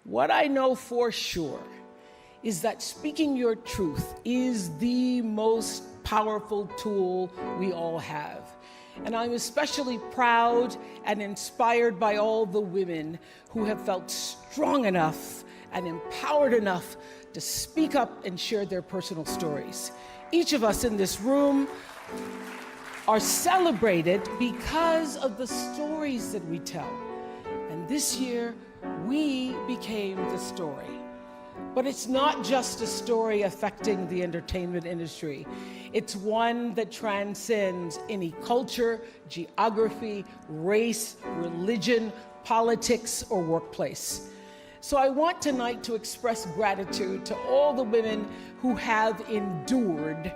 What I know for sure is that speaking your truth is the most powerful tool we all have. And I'm especially proud and inspired by all the women who have felt strong enough and empowered enough to speak up and share their personal stories. Each of us in this room are celebrated because of the stories that we tell. And this year, we became the story. But it's not just a story affecting the entertainment industry. It's one that transcends any culture, geography, race, religion, politics, or workplace. So I want tonight to express gratitude to all the women who have endured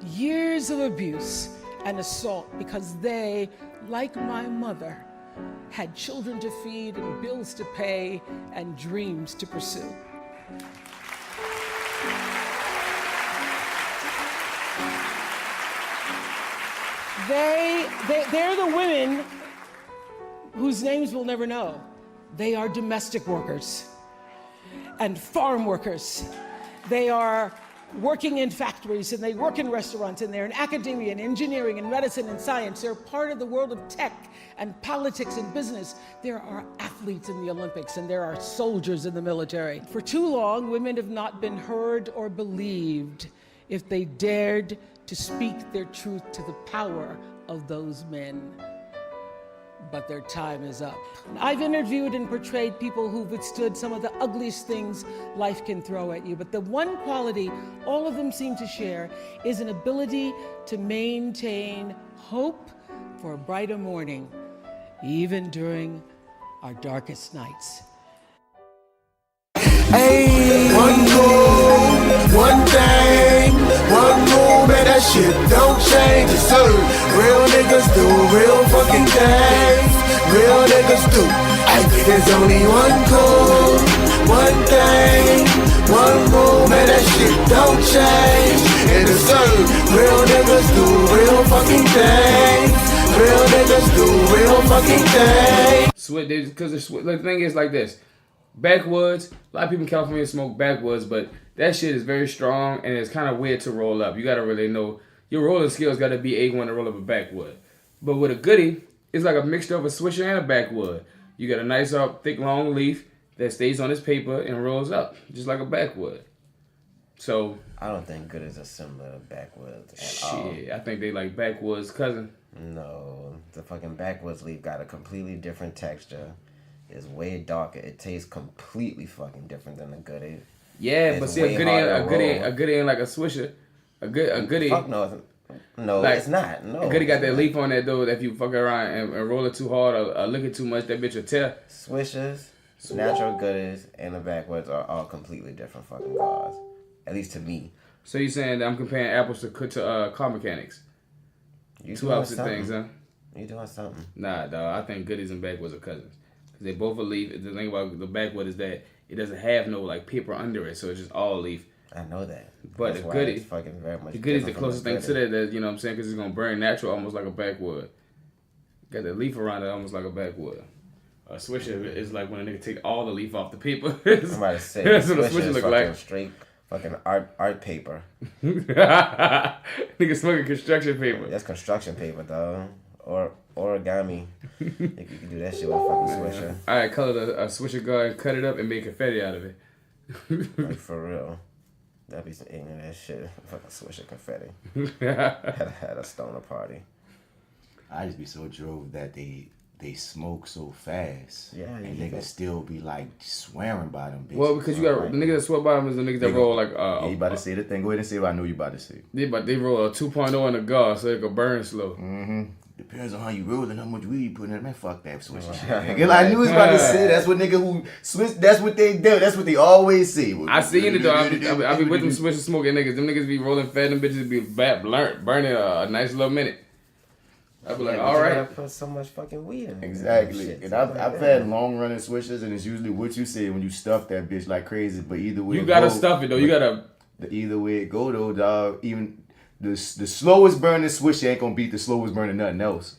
years of abuse and assault because they, like my mother, had children to feed and bills to pay and dreams to pursue. They're the women whose names we'll never know. They are domestic workers and farm workers. They are working in factories and they work in restaurants and they're in academia and engineering and medicine and science. They're part of the world of tech and politics and business. There are athletes in the Olympics and there are soldiers in the military. For too long, women have not been heard or believed if they dared to speak their truth to the power of those men. But their time is up. I've interviewed and portrayed people who've withstood some of the ugliest things life can throw at you, but the one quality all of them seem to share is an ability to maintain hope for a brighter morning, even during our darkest nights. Hey, one goal, one thing, one rule, man, that shit don't change. It's real niggas do real fucking things. Real niggas do. Ay, there's only one goal, one thing, one rule, man, that shit don't change. And it's real niggas do real fucking things. Real niggas do real fucking things. Because the thing is like this. Backwoods, a lot of people in California smoke backwoods, but that shit is very strong and it's kind of weird to roll up. You got to really know, your rolling skills got to be A1 to roll up a backwood. But with a goodie, it's like a mixture of a swisher and a backwood. You got a nice, thick, long leaf that stays on this paper and rolls up, just like a backwood. So I don't think good is a similar to backwoods at all. Shit, I think they like backwoods cousin. No, the fucking backwoods leaf got a completely different texture. It's way darker. It tastes completely fucking different than a goodie. Yeah, It's but see, way a goodie ain't like a swisher. A goodie. Fuck no, Like, it's not. No, a goodie got that leaf on that though. That if you fuck around and roll it too hard or lick it too much, that bitch will tear. Swishers, natural goodies, and the backwoods are all completely different fucking cars. At least to me. So you saying that I'm comparing apples to car mechanics? You Two doing opposite something. things, huh? You doing something? Nah, dog. I think goodies and backwoods are cousins. Cause they both are leaf. The thing about the backwood is that it doesn't have no like paper under it, so it's just all leaf. I know that. But That's the why goodie, it's fucking very much the goodie's the different from closest thing to goodie. that. You know what I'm saying? Because it's gonna burn natural, almost like a backwood. Got the leaf around it, almost like a backwood. A swisher is like when a nigga take all the leaf off the paper. I'm about to say, That's what a Swisher swisher is look fucking like. straight fucking art paper. Nigga smoking construction paper. That's construction paper, though. Or origami. You can do that shit with a fucking swisher. I colored a swisher guard, cut it up, and made confetti out of it. Like, for real. That'd be some ignorant ass shit. Fucking swisher confetti. had a stoner party. I just be so drove that they smoke so fast. Yeah, and yeah. niggas still be like swearing by them bitches. Well, because you got the niggas that sweat by them is the niggas that roll like yeah, you about to say the thing. Go ahead and say what I know you about to say. Yeah, but they roll a 2.0 in the guard so it can burn slow. Mm-hmm. Depends on how you roll and how much weed you put in it. Man, fuck that swisher shit. Nigga. I knew he was about to say that's what nigga who switch. That's what they do. That's what they always say. I seen it though. I be with them swisher smoking niggas. Them niggas be rolling fat. Them bitches be burning a nice little minute. I be like, Yeah, all but you right. gotta put so much fucking weed in it. Exactly. Shit, And so I've like had that. long running swishers, and it's usually what you say when you stuff that bitch like crazy. But either way, You it gotta go, stuff it though. You gotta. Either way it go though, dog. Even the slowest burning swisher ain't gonna beat the slowest burning nothing else.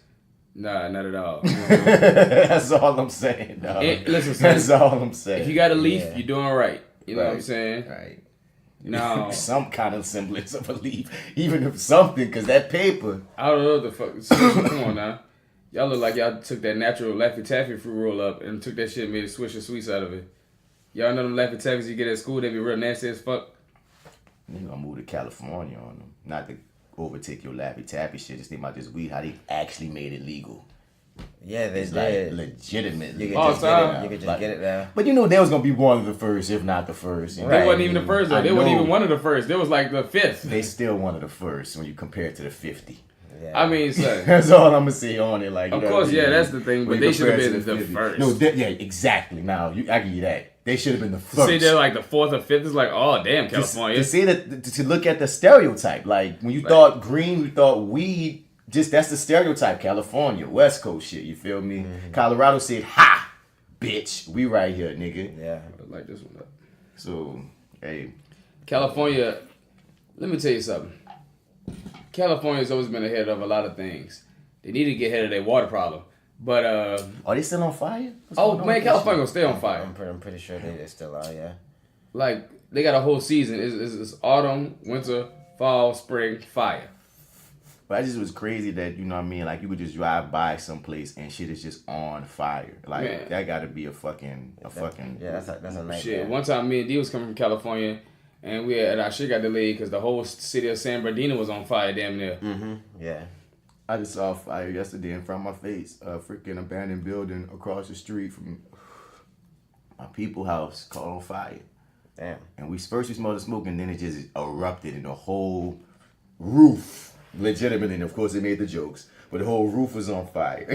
Nah, not at all. That's all I'm saying, dog. Listen, son, that's all I'm saying. if you got a leaf, Yeah. you're doing right. You know what I'm Right. saying? Right. No. Some kind of semblance of a leaf, even if something, because that paper. I don't know what the fuck. Come on now. Y'all look like y'all took that natural Laffy Taffy fruit roll up and took that shit and made a Swisher Sweets out of it. Y'all know them Laffy Taffys you get at school, they be real nasty as fuck. You gonna move to California on them. Not to overtake your Laffy Taffy shit. Just think about this weed, how they actually made it legal. Yeah, they It's like did. legitimately. You could Oh, just get time. it. You could just Like- get it now. But you know they was gonna be one of the first, if not the first. You know? They Right. wasn't even the first though. I They wasn't know. even one of the first. They was like the fifth. They still one of the first when you compare it to the 50. Yeah. I mean, son. That's all I'm gonna say on it. Like, you Of know course, what I yeah, mean? that's the thing, but When they you should have compare it been to the 50. first. No, yeah, exactly. Now I give you that. They should have been the To first. say they're like the fourth or fifth is like, oh damn, to California. say that, to look at the stereotype, like when you thought green, you thought weed. Just that's the stereotype. California, West Coast shit. You feel me? Colorado said, "Ha, bitch, we right here, nigga." Yeah. Like this one. Up. So, hey, California, let me tell you something. California's always been ahead of a lot of things. They need to get ahead of their water problem. But are they still on fire? What's oh going on man, with California this gonna stay on fire. I'm pretty sure they still are. Yeah. Like they got a whole season. It's autumn, winter, fall, spring, fire. shit? But I just was crazy that, you know what I mean, like you would just drive by someplace and shit is just on fire. Like Man. that got to be a fucking Yeah, that's a nightmare. Shit. One time, me and D was coming from California, and our shit got delayed because the whole city of San Bernardino was on fire, damn near. Yeah. I just saw a fire yesterday in front of my face. A freaking abandoned building across the street from my people house caught on fire. Damn. And we smelled the smoke, and then it just erupted, and the whole roof, legitimately, and of course they made the jokes, but the whole roof was on fire.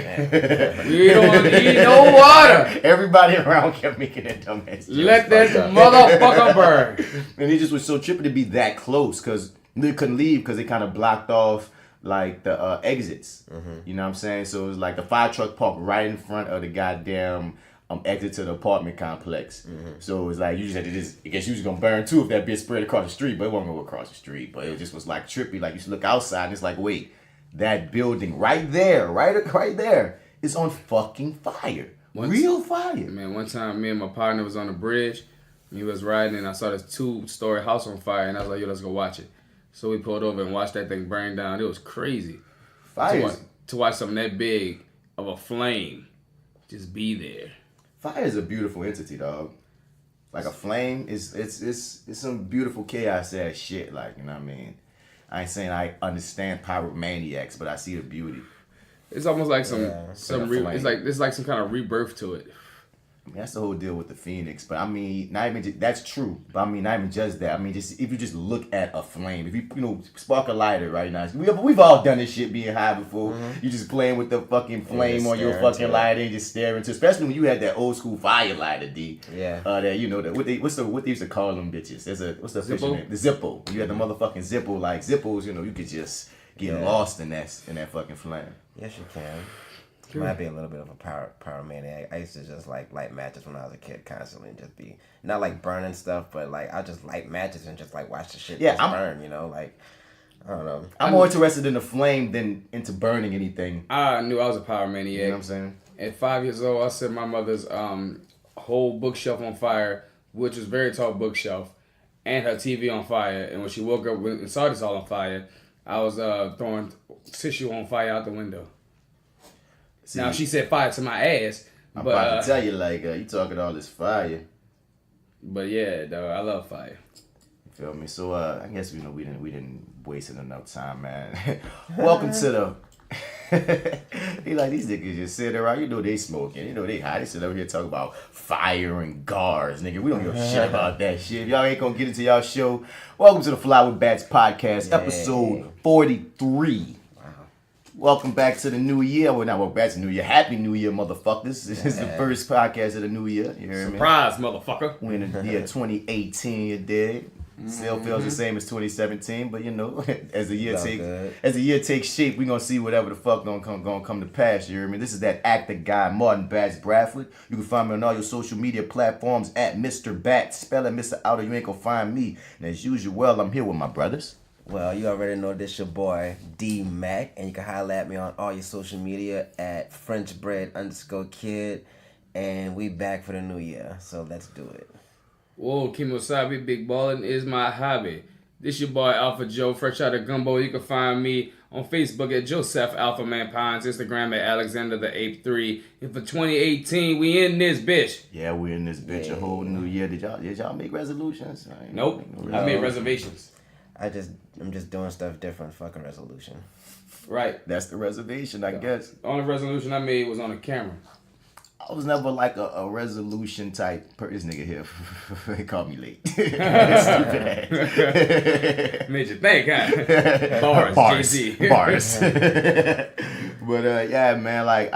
We don't need no water. Everybody around kept making that dumbass jokes. Let that Fuck up. motherfucker burn. And it just was so trippy to be that close, because they couldn't leave because they kind of blocked off like the exits. You know what I'm saying? So it was like the fire truck parked right in front of the goddamn exit to the apartment complex. So it was like you just had to I guess you was gonna burn too if that bitch spread across the street, but it wasn't gonna go across the street. But it just was like trippy. Like you should look outside and it's like, wait, that building right there is on fucking fire. Real fire. Man, one time me and my partner was on the bridge. And he was riding and I saw this 2-story house on fire and I was like, yo, let's go watch it. So we pulled over and watched that thing burn down. It was crazy. Fire. To watch something that big of a flame just be there. Fire is a beautiful entity, dog. Like a flame is it's some beautiful chaos ass shit. Like, you know what I mean? I ain't saying I understand pyromaniacs, but I see the beauty. It's almost like Like a flame. it's like some kind of rebirth to it. I mean, that's the whole deal with the Phoenix. But I mean, not even that's true. But I mean, not even just that. I mean, just if you just look at a flame, if you spark a lighter right now, we've all done this shit being high before. You just playing with the fucking flame just on your staring fucking into it. lighter and just staring to. Especially when you had that old school fire lighter, D. Yeah. That you know that what they used to call them bitches. What's the official Zippo? name? The Zippo. You had the motherfucking Zippo. Like Zippos, you know, you could just get Yeah. lost in that fucking flame. Yes, you can. Might be a little bit of a pyromaniac. I used to just like light matches when I was a kid constantly and just be not like burning stuff, but like I just light matches and just like watch the shit Yeah, just I'm- burn. You know, like I don't know. I'm more interested in the flame than into burning anything. I knew I was a You pyromaniac. know what I'm saying? At 5 years old, I set my mother's whole bookshelf on fire, which was a very tall bookshelf, and her TV on fire. And when she woke up and saw this all on fire, I was throwing tissue on fire out the window. See, Now she set fire to my ass, I'm but about to tell you, like, you talking all this fire. but yeah, though I love fire. You feel me? So, I guess we didn't waste enough time, man. Welcome to the. He like these niggas just sit around. You know they smoking. You know they high. They sit over here talking about fire and guards, nigga. We don't give a shit about that shit. If y'all ain't gonna get into y'all show, welcome to the Fly with Bats podcast, episode 43. Welcome back to the new year. Well, not welcome back to the new year. Happy New Year, motherfuckers. This is the first podcast of the new year. You hear me? Surprise, motherfucker! We're in the year 2018, you dig? Still feels the same as 2017, but you know, as the year takes shape, we gonna see whatever the fuck gonna come to pass. You hear me? This is that actor guy, Martin Bats Bradford. You can find me on all your social media platforms at Mr. Bats. Spell it Mr. Outer, you ain't gonna find me. And as usual, I'm here with my brothers. Well, you already know this your boy D Mac, and you can holler at me on all your social media at FrenchBread_kid, and we back for the new year. So let's do it. Whoa, Kimosabi, big ballin' is my hobby. This your boy Alpha Joe, fresh out of Gumbo. You can find me on Facebook at Joseph Alpha Man Pines, Instagram at Alexander the Ape 3. And for 2018, we in this bitch. Yeah, we in this bitch a whole new year. Did y'all make resolutions? Nope, I made reservations. I'm just doing stuff different. Fucking resolution. Right. That's the reservation, I guess. The only resolution I made was on the camera. I was never like a resolution type. This nigga here, he called me late. Stupid ass. Made you think, huh? Bars, Jay-Z. Bars. But yeah, man, like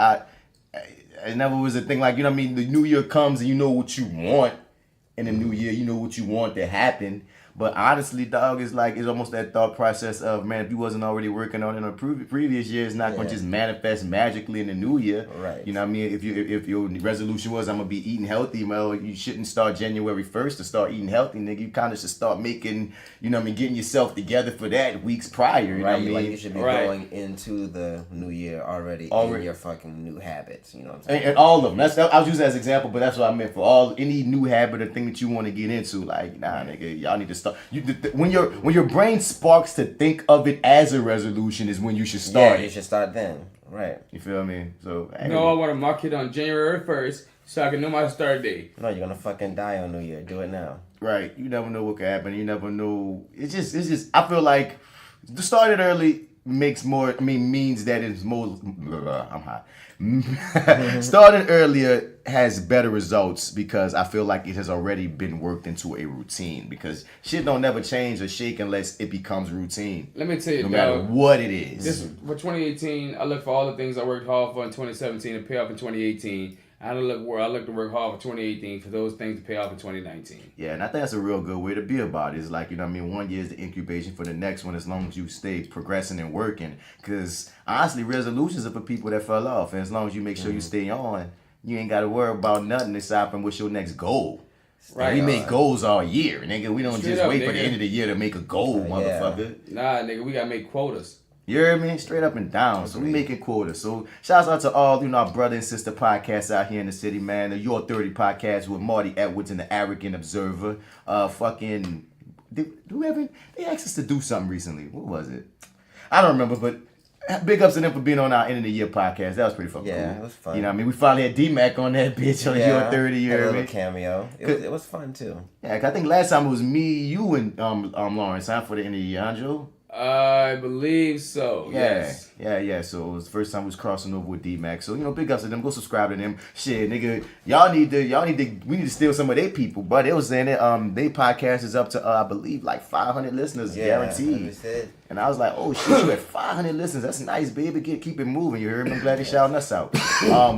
it never was a thing. Like, you know what I mean? The new year comes and you know what you want. In the new year, you know what you want to happen. But honestly, dog, it's almost that thought process of, man, if you wasn't already working on it in a previous year, it's not going to just manifest magically in the new year. Right. You know what I mean? If your resolution was, I'm going to be eating healthy, well, you shouldn't start January 1st to start eating healthy, nigga. You kind of should start making, you know what I mean, getting yourself together for that weeks prior. You know what I mean? Like you should be going into the new year already in your fucking new habits. You know what I'm saying? And all of them. I was using that as an example, but that's what I meant for any new habit or thing that you want to get into. Like, nah, nigga, y'all need to start. When your brain sparks to think of it as a resolution is when you should start. Yeah, you should start then. Right. You feel me? So No, I want to mark it on January 1st so I can know my start date. No, you're gonna fucking die on New Year. Do it now. Right. You never know what could happen. You never know. It's just. I feel like to start it early means that it's more. I'm hot. Starting earlier has better results because I feel like it has already been worked into a routine. Because shit don't never change or shake unless it becomes routine. Let me tell you, no matter what it is. This for 2018, I look for all the things I worked hard for in 2017 to pay off in 2018. I look to work hard for 2018 for those things to pay off in 2019. Yeah, and I think that's a real good way to be about it. It's like, you know what I mean, 1 year is the incubation for the next one as long as you stay progressing and working. Because honestly, resolutions are for people that fell off. And as long as you make sure you stay on, you ain't got to worry about nothing aside from what's your next goal. Right. We make goals all year, nigga. We don't just wait for the end of the year to make a goal, motherfucker. Nah, nigga, we got to make quotas. You hear me? Straight up and down. So we making quotas. So shouts out to all, our brother and sister podcasts out here in the city, man. The Your 30 podcast with Marty Edwards and the Arrogant Observer. They asked us to do something recently. What was it? I don't remember, but big ups to them for being on our end of the year podcast. That was pretty fucking cool. Yeah, it was fun. You know what I mean? We finally had D-Mac on that bitch on Your 30 year. A little cameo. It was fun too. Yeah, 'cause I think last time it was me, you, and Lawrence, for the end of the year, huh, Joe? I believe so. Yes. Yeah. So it was the first time we was crossing over with D-Mac. So, big ups to them. Go subscribe to them. Shit, nigga. We need to steal some of their people. But they was saying that they podcast is up to I believe like 500 listeners guaranteed. And I was like, oh shit, you at 500 listeners. That's nice, baby. Keep it moving. You heard me? I'm glad they shouting us out.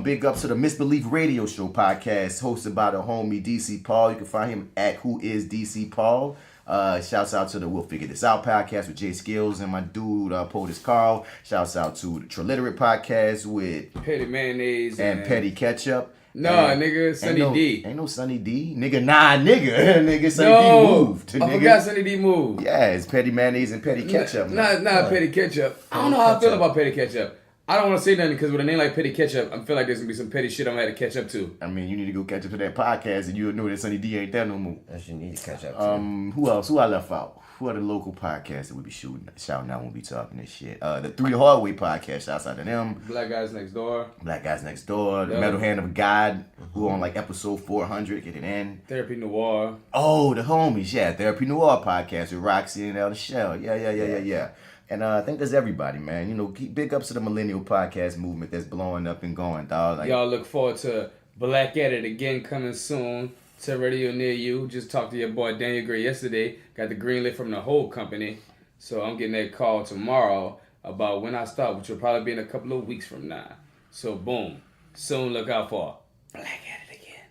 Big ups to the Misbelief Radio Show podcast hosted by the homie DC Paul. You can find him at Who Is DC Paul. Shouts out to the We'll Figure This Out podcast with Jay Skills and my dude, POTUS Carl. Shouts out to the Triliterate podcast with Petty Mayonnaise and Petty Ketchup. No, nigga, Sunny D. Ain't no Sunny D. Nigga, nigga, Sunny D moved. I forgot Sunny D moved. Yeah, it's Petty Mayonnaise and Petty Ketchup. Not Petty Ketchup. I don't know how I feel about Petty Ketchup. I don't want to say nothing because with a name like Petty Ketchup, I feel like there's going to be some petty shit I'm going to have to catch up to. I mean, you need to go catch up to that podcast and you'll know that Sunny D ain't there no more. That's you need to catch up to. Who else? Who I left out? Who are the local podcasts that we be shouting out when we talking this shit? The Three the Hard Way podcast, shouts out to them. Black Guys Next Door. The Metal Hand of God, who on like episode 400, get it in. Therapy Noir. Oh, the homies, yeah. Therapy Noir podcast with Roxy and El Shell. Yeah. And I think that's everybody, man. Keep big ups to the millennial podcast movement that's blowing up and going, dog. Y'all look forward to Black Edit again coming soon to radio near you. Just talked to your boy Daniel Gray yesterday. Got the green lit from the whole company. So I'm getting that call tomorrow about when I start, which will probably be in a couple of weeks from now. So boom. Soon look out for Black Edit again.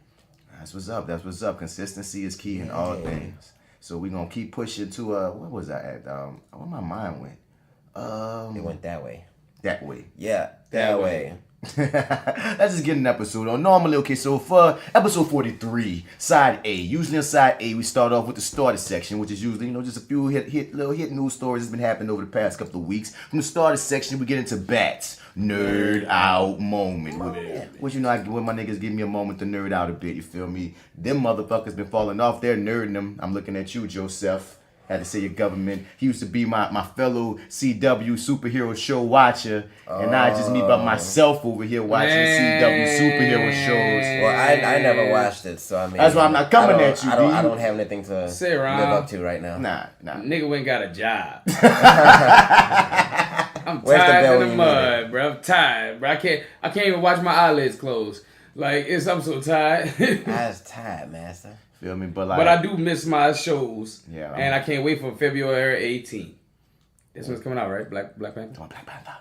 That's what's up. Consistency is key in all things. So we're going to keep pushing to, what was I at? Where my mind went? It went that way. That way. Yeah, that way. Let's just get an episode on. Normally, okay, so for episode 43, side A. Usually on side A, we start off with the starter section, which is usually, just a few little hit news stories that's been happening over the past couple of weeks. From the starter section, we get into Bats Nerd Out Moment. Which, when my niggas give me a moment to nerd out a bit, you feel me? Them motherfuckers been falling off. They're nerding them. I'm looking at you, Joseph. Had to say your government. He used to be my fellow CW superhero show watcher, and now it's just me by myself over here watching CW superhero shows. Well, I never watched it, so I mean that's why I'm not coming at you. I don't have anything to live up to right now. Nah. Nigga went got a job. I'm Where's the tired bell in the you mud, need? bro. I'm tired, bro. I can't even watch my eyelids close. Like I'm so tired. I was tired, master. Feel me? But like, But I do miss my shows. Yeah. And I can't wait for February 18th. This one's coming out, right? Black Panther. Black Panther.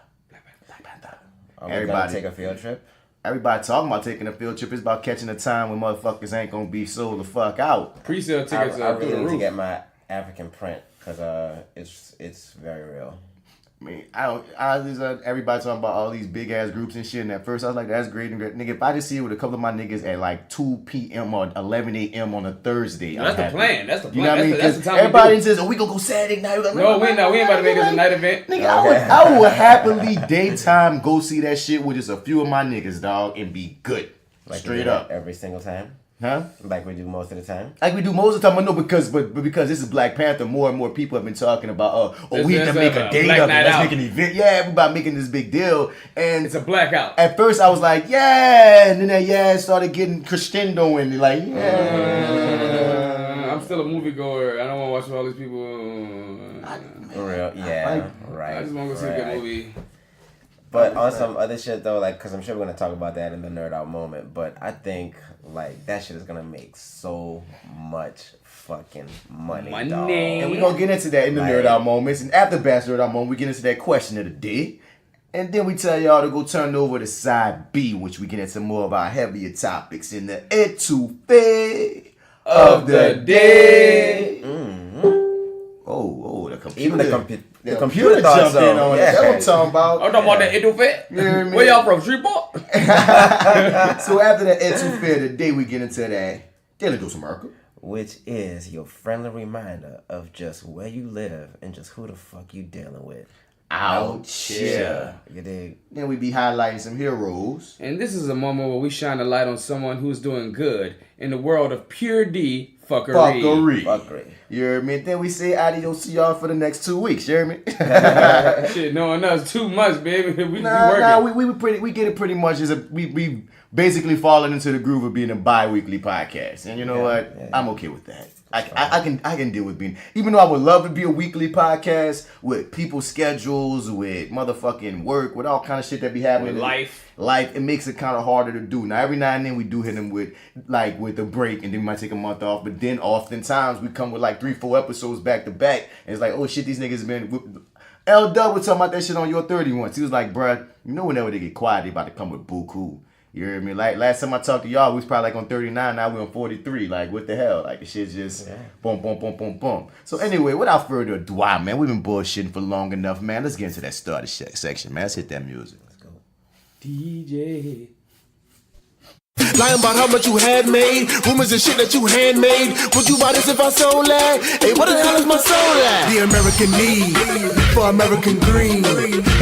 Are we gonna take a field trip? Everybody talking about taking a field trip. It's about catching a time when motherfuckers ain't gonna be sold the fuck out. Pre-sale tickets I are through really the need to roof. get my African print because it's very real. I mean, everybody talking about all these big ass groups and shit. And at first, I was like, "That's great and great, nigga." If I just see it with a couple of my niggas at like 2 p.m. or 11 a.m. on a Thursday, That's the plan. That's the plan. You know what I mean? That's the time Everybody says, "Oh, we gonna go Saturday night." No, we ain't about to make this a night event. Nigga, I would happily daytime go see that shit with just a few of my niggas, dog, and be good. Like Straight we do up, every single time. huh? Like we do most of the time. Like we do most of the time, I know because this is Black Panther, more and more people have been talking about, we have to make a date Black of it, Night let's Out. make an event. Yeah, everybody making this big deal. And It's a blackout. at first I was like, yeah, and then that started getting crescendo and like, yeah. I'm still a moviegoer. I don't want to watch all these people. Real, yeah, right. I just want to go see a good movie. But on some other shit though, like, cause I'm sure we're gonna talk about that in the nerd out moment. But I think like that shit is gonna make so much fucking money. Dog. And we're gonna get into that in the nerd out moments. And after Bass Nerd Out moment, we get into that question of the day. And then we tell y'all to go turn over to side B, which we get into more of our heavier topics in the etouffee of the day. Oh, the computer. Even the computer thought jumped so. in on it. Yeah. That's what I'm talking about. I'm talking about that etouffee. Yeah, man. Where y'all from? Shreveport? So after the etouffee of the day, we get into that Daily Dose America. Which is your friendly reminder of just where you live and just who the fuck you dealing with. Out here. You dig? Then we be highlighting some heroes. And this is a moment where we shine a light on someone who's doing good in the world of pure D fuckery. Fuckery. You hear me? Then we say adios to y'all for the next 2 weeks. You hear me? Shit, no one knows too much, baby. We working. Nah, we get it pretty much as we basically falling into the groove of being a bi-weekly podcast. And you know what? Yeah. I'm okay with that. I can deal with being, even though I would love to be a weekly podcast with people's schedules, with motherfucking work, with all kind of shit that be happening. With life. It makes it kind of harder to do. Now every now and then we do hit them with a break, and then we might take a month off. But then oftentimes we come with like 3-4 episodes back to back, and it's like, oh shit, these niggas been. L Dub was talking about that shit on Your 30 once. He was like, bruh, you know whenever they get quiet, they about to come with buku. You hear me? Like last time I talked to y'all, we was probably like on 39. Now we on 43. Like what the hell? Like the shit's just boom, boom, boom, boom, boom. So anyway, without further ado, man, we've been bullshitting for long enough, man. Let's get into that starter section, man. Let's hit that music. Let's go. DJ. Lying about how much you had made, rumors and shit that you handmade. Would you buy this if I sold that? Hey, what the hell is my soul at? The American need for American green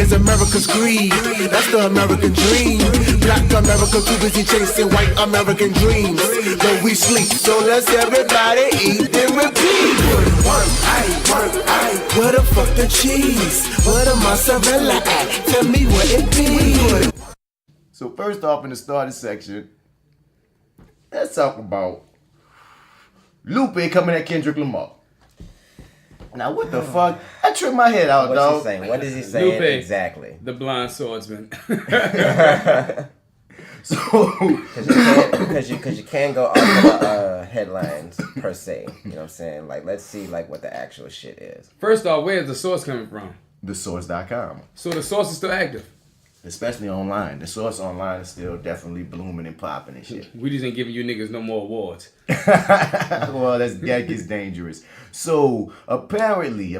is America's greed. That's the American dream. Black America too busy chasing white American dreams. Though we sleep, so let's everybody eat and repeat. Where the fuck the cheese? Where the mozzarella at? Tell me where it be. So first off in the starter section, let's talk about Lupe coming at Kendrick Lamar. Now what the fuck? I tripped my head out, What's dog. he saying? What is he saying Lupe. exactly? The blind swordsman. So Because you can't go off of the headlines per se. You know what I'm saying? Like, let's see like what the actual shit is. First off, where's the source coming from? thesource.com. So the source is still active. Especially online. The Source online is still definitely blooming and popping and shit. We just ain't giving you niggas no more awards. Well, that gets dangerous. So apparently,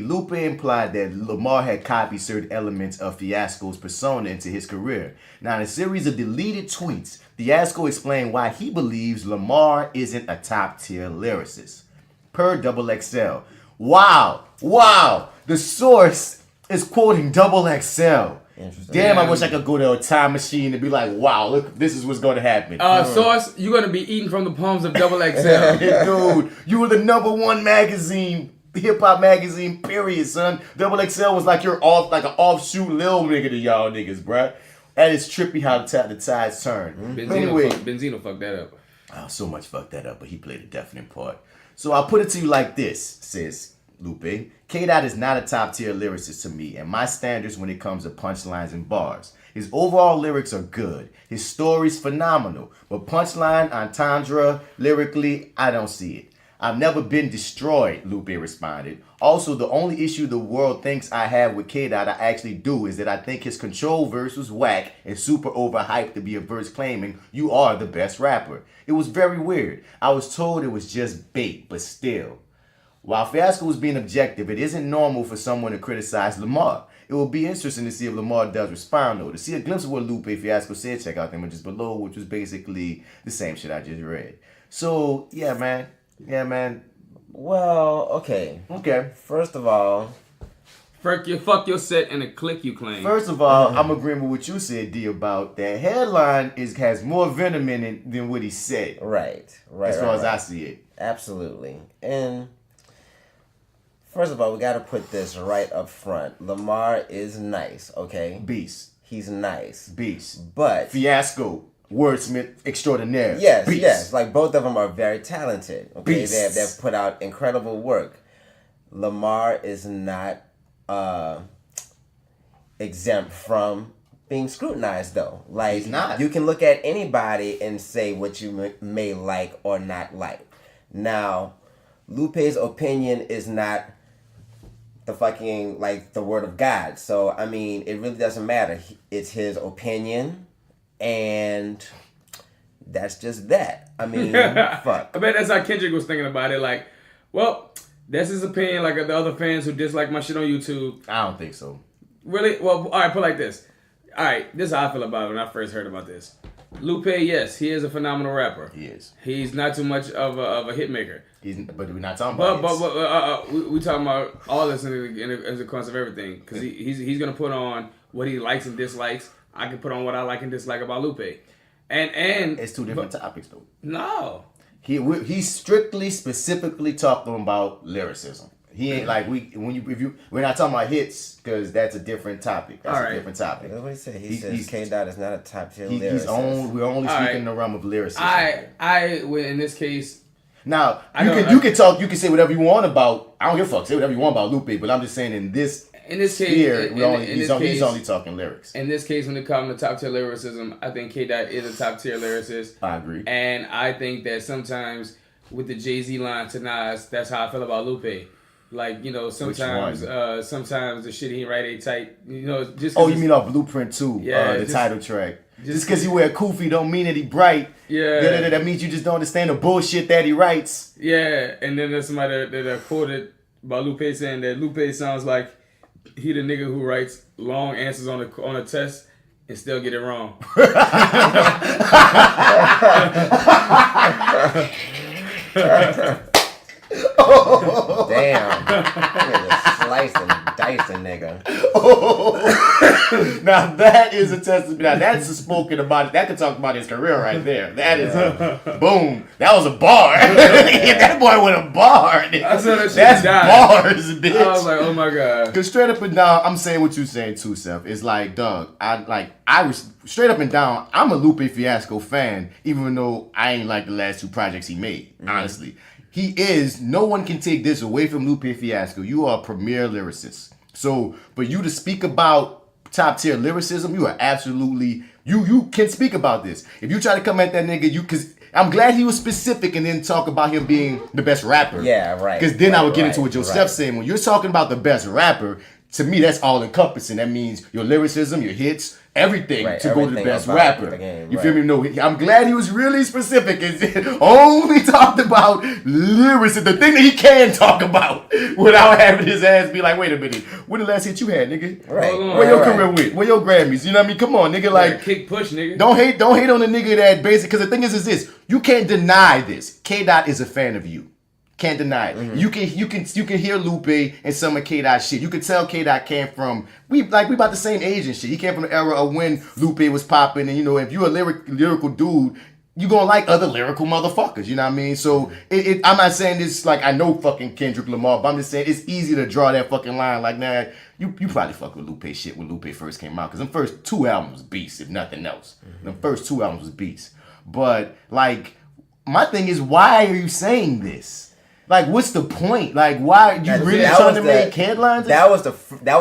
Lupe implied that Lamar had copied certain elements of Fiasco's persona into his career. Now, in a series of deleted tweets, Fiasco explained why he believes Lamar isn't a top-tier lyricist. Per XXL. Wow. The Source is quoting XXL. Damn, I wish I could go to a time machine and be like, wow, look, this is what's going to happen. Source, you're going to be eating from the palms of XXL. Dude, you were the #1 magazine, hip-hop magazine, period, son. XXL was like an offshoot Lil nigga to y'all niggas, bruh. That is trippy how the tides turn. Benzino fucked that up. Oh, so much fucked that up, but he played a definite part. So I'll put it to you like this, says Lupe. K-Dot is not a top-tier lyricist to me, and my standards when it comes to punchlines and bars. His overall lyrics are good. His story's phenomenal. But punchline, entendre, lyrically, I don't see it. I've never been destroyed, Lupe responded. Also, the only issue the world thinks I have with K-Dot I actually do is that I think his Control verse was whack and super overhyped to be a verse claiming you are the best rapper. It was very weird. I was told it was just bait, but still. While Fiasco was being objective, it isn't normal for someone to criticize Lamar. It will be interesting to see if Lamar does respond, though. To see a glimpse of what Lupe Fiasco said, check out the images below, which was basically the same shit I just read. So, yeah, man. Well, okay. First of all, Fuck your set and a click you claim. First of all, I'm agreeing with what you said, D, about that headline has more venom in it than what he said. Right. As far as I see it. Absolutely. And first of all, we got to put this right up front. Lamar is nice, okay? Beast. He's nice. Beast. But Fiasco, wordsmith extraordinaire. Yes, Beast. yes. Like, both of them are very talented, okay? Beasts. They've put out incredible work. Lamar is not exempt from being scrutinized, though. Like, He's not. You can look at anybody and say what you may like or not like. Now, Lupe's opinion is not the fucking, like, the word of God. So, I mean, it really doesn't matter. It's his opinion, and that's just that. I mean, fuck. I bet that's how Kendrick was thinking about it. Like, well, that's his opinion. Like the other fans who dislike my shit on YouTube. I don't think so. Really? Well, all right, put it like this. All right, this is how I feel about it when I first heard about this. Lupe, yes, he is a phenomenal rapper. He is. He's not too much of a hit maker. But we're not talking about we talking about all this in the concept of everything. Because he's going to put on what he likes and dislikes. I can put on what I like and dislike about Lupe. And it's two different topics, though. No. He's strictly, specifically talking about lyricism. He ain't like we're not talking about hits because that's a different topic. That's a different topic. That's what he said. He says K-Dot is not a top tier lyricist. We're only speaking in the realm of lyricism. In this case. Now you can talk. You can say whatever you want about. I don't give a fuck. Say whatever you want about Lupe, but I'm just saying in this case, he's only talking lyrics. In this case, when it comes to top tier lyricism, I think K-Dot is a top tier lyricist. I agree. And I think that sometimes with the Jay-Z line to Nas, that's how I feel about Lupe. Like, you know, sometimes the shit he write ain't tight. You know, just you mean off Blueprint 2, the title track. Just because he wear kufi don't mean that he bright. Yeah. That means you just don't understand the bullshit that he writes. Yeah, and then there's somebody that quoted by Lupe saying that Lupe sounds like he the nigga who writes long answers on a test and still get it wrong. Damn. Slice and dice a nigga. Now that is a testament. Now that's a spoken about. That could talk about his career right there. That is boom. That was a bar. That boy with a bar. I said that shit that's died. bars, bitch. I was like, oh my god. Cause straight up and down, I'm saying what you saying too, Seth. It's like, dog. I was straight up and down. I'm a Lupe Fiasco fan, even though I ain't like the last two projects he made. Honestly. He is, no one can take this away from Lupe Fiasco. You are a premier lyricist. So, for you to speak about top tier lyricism, you are absolutely, you can speak about this. If you try to come at that nigga, because I'm glad he was specific and then talk about him being the best rapper. Yeah, right. Because then I would get into what Joseph's saying. When you're talking about the best rapper, to me, that's all encompassing. That means your lyricism, your hits, everything Right, to go to the everything best about rapper. the game, You feel right. me? No, I'm glad he was really specific and only talked about lyrics and the thing that he can talk about without having his ass be like, wait a minute, when the last hit you had, nigga? Right. Hold on. Where your right. career with? Where your Grammys? You know what I mean? Come on, nigga. Like Like, kick push, nigga. don't hate on the nigga that basic. Because the thing is this: you can't deny this. K Dot is a fan of you. Can't deny it. Mm-hmm. You can hear Lupe and some of K Dot shit. You can tell K Dot came from we about the same age and shit. He came from the era of when Lupe was popping, and you know if you're a lyrical dude, you gonna like other lyrical motherfuckers. You know what I mean? So I'm not saying this like I know fucking Kendrick Lamar, but I'm just saying it's easy to draw that fucking line. Like nah, you probably fuck with Lupe shit when Lupe first came out because them first 2 albums was beasts, if nothing else. Them first 2 albums was beasts. But like my thing is, why are you saying this? Like, what's the point? Like, why you That- really that trying was to make headlines? That was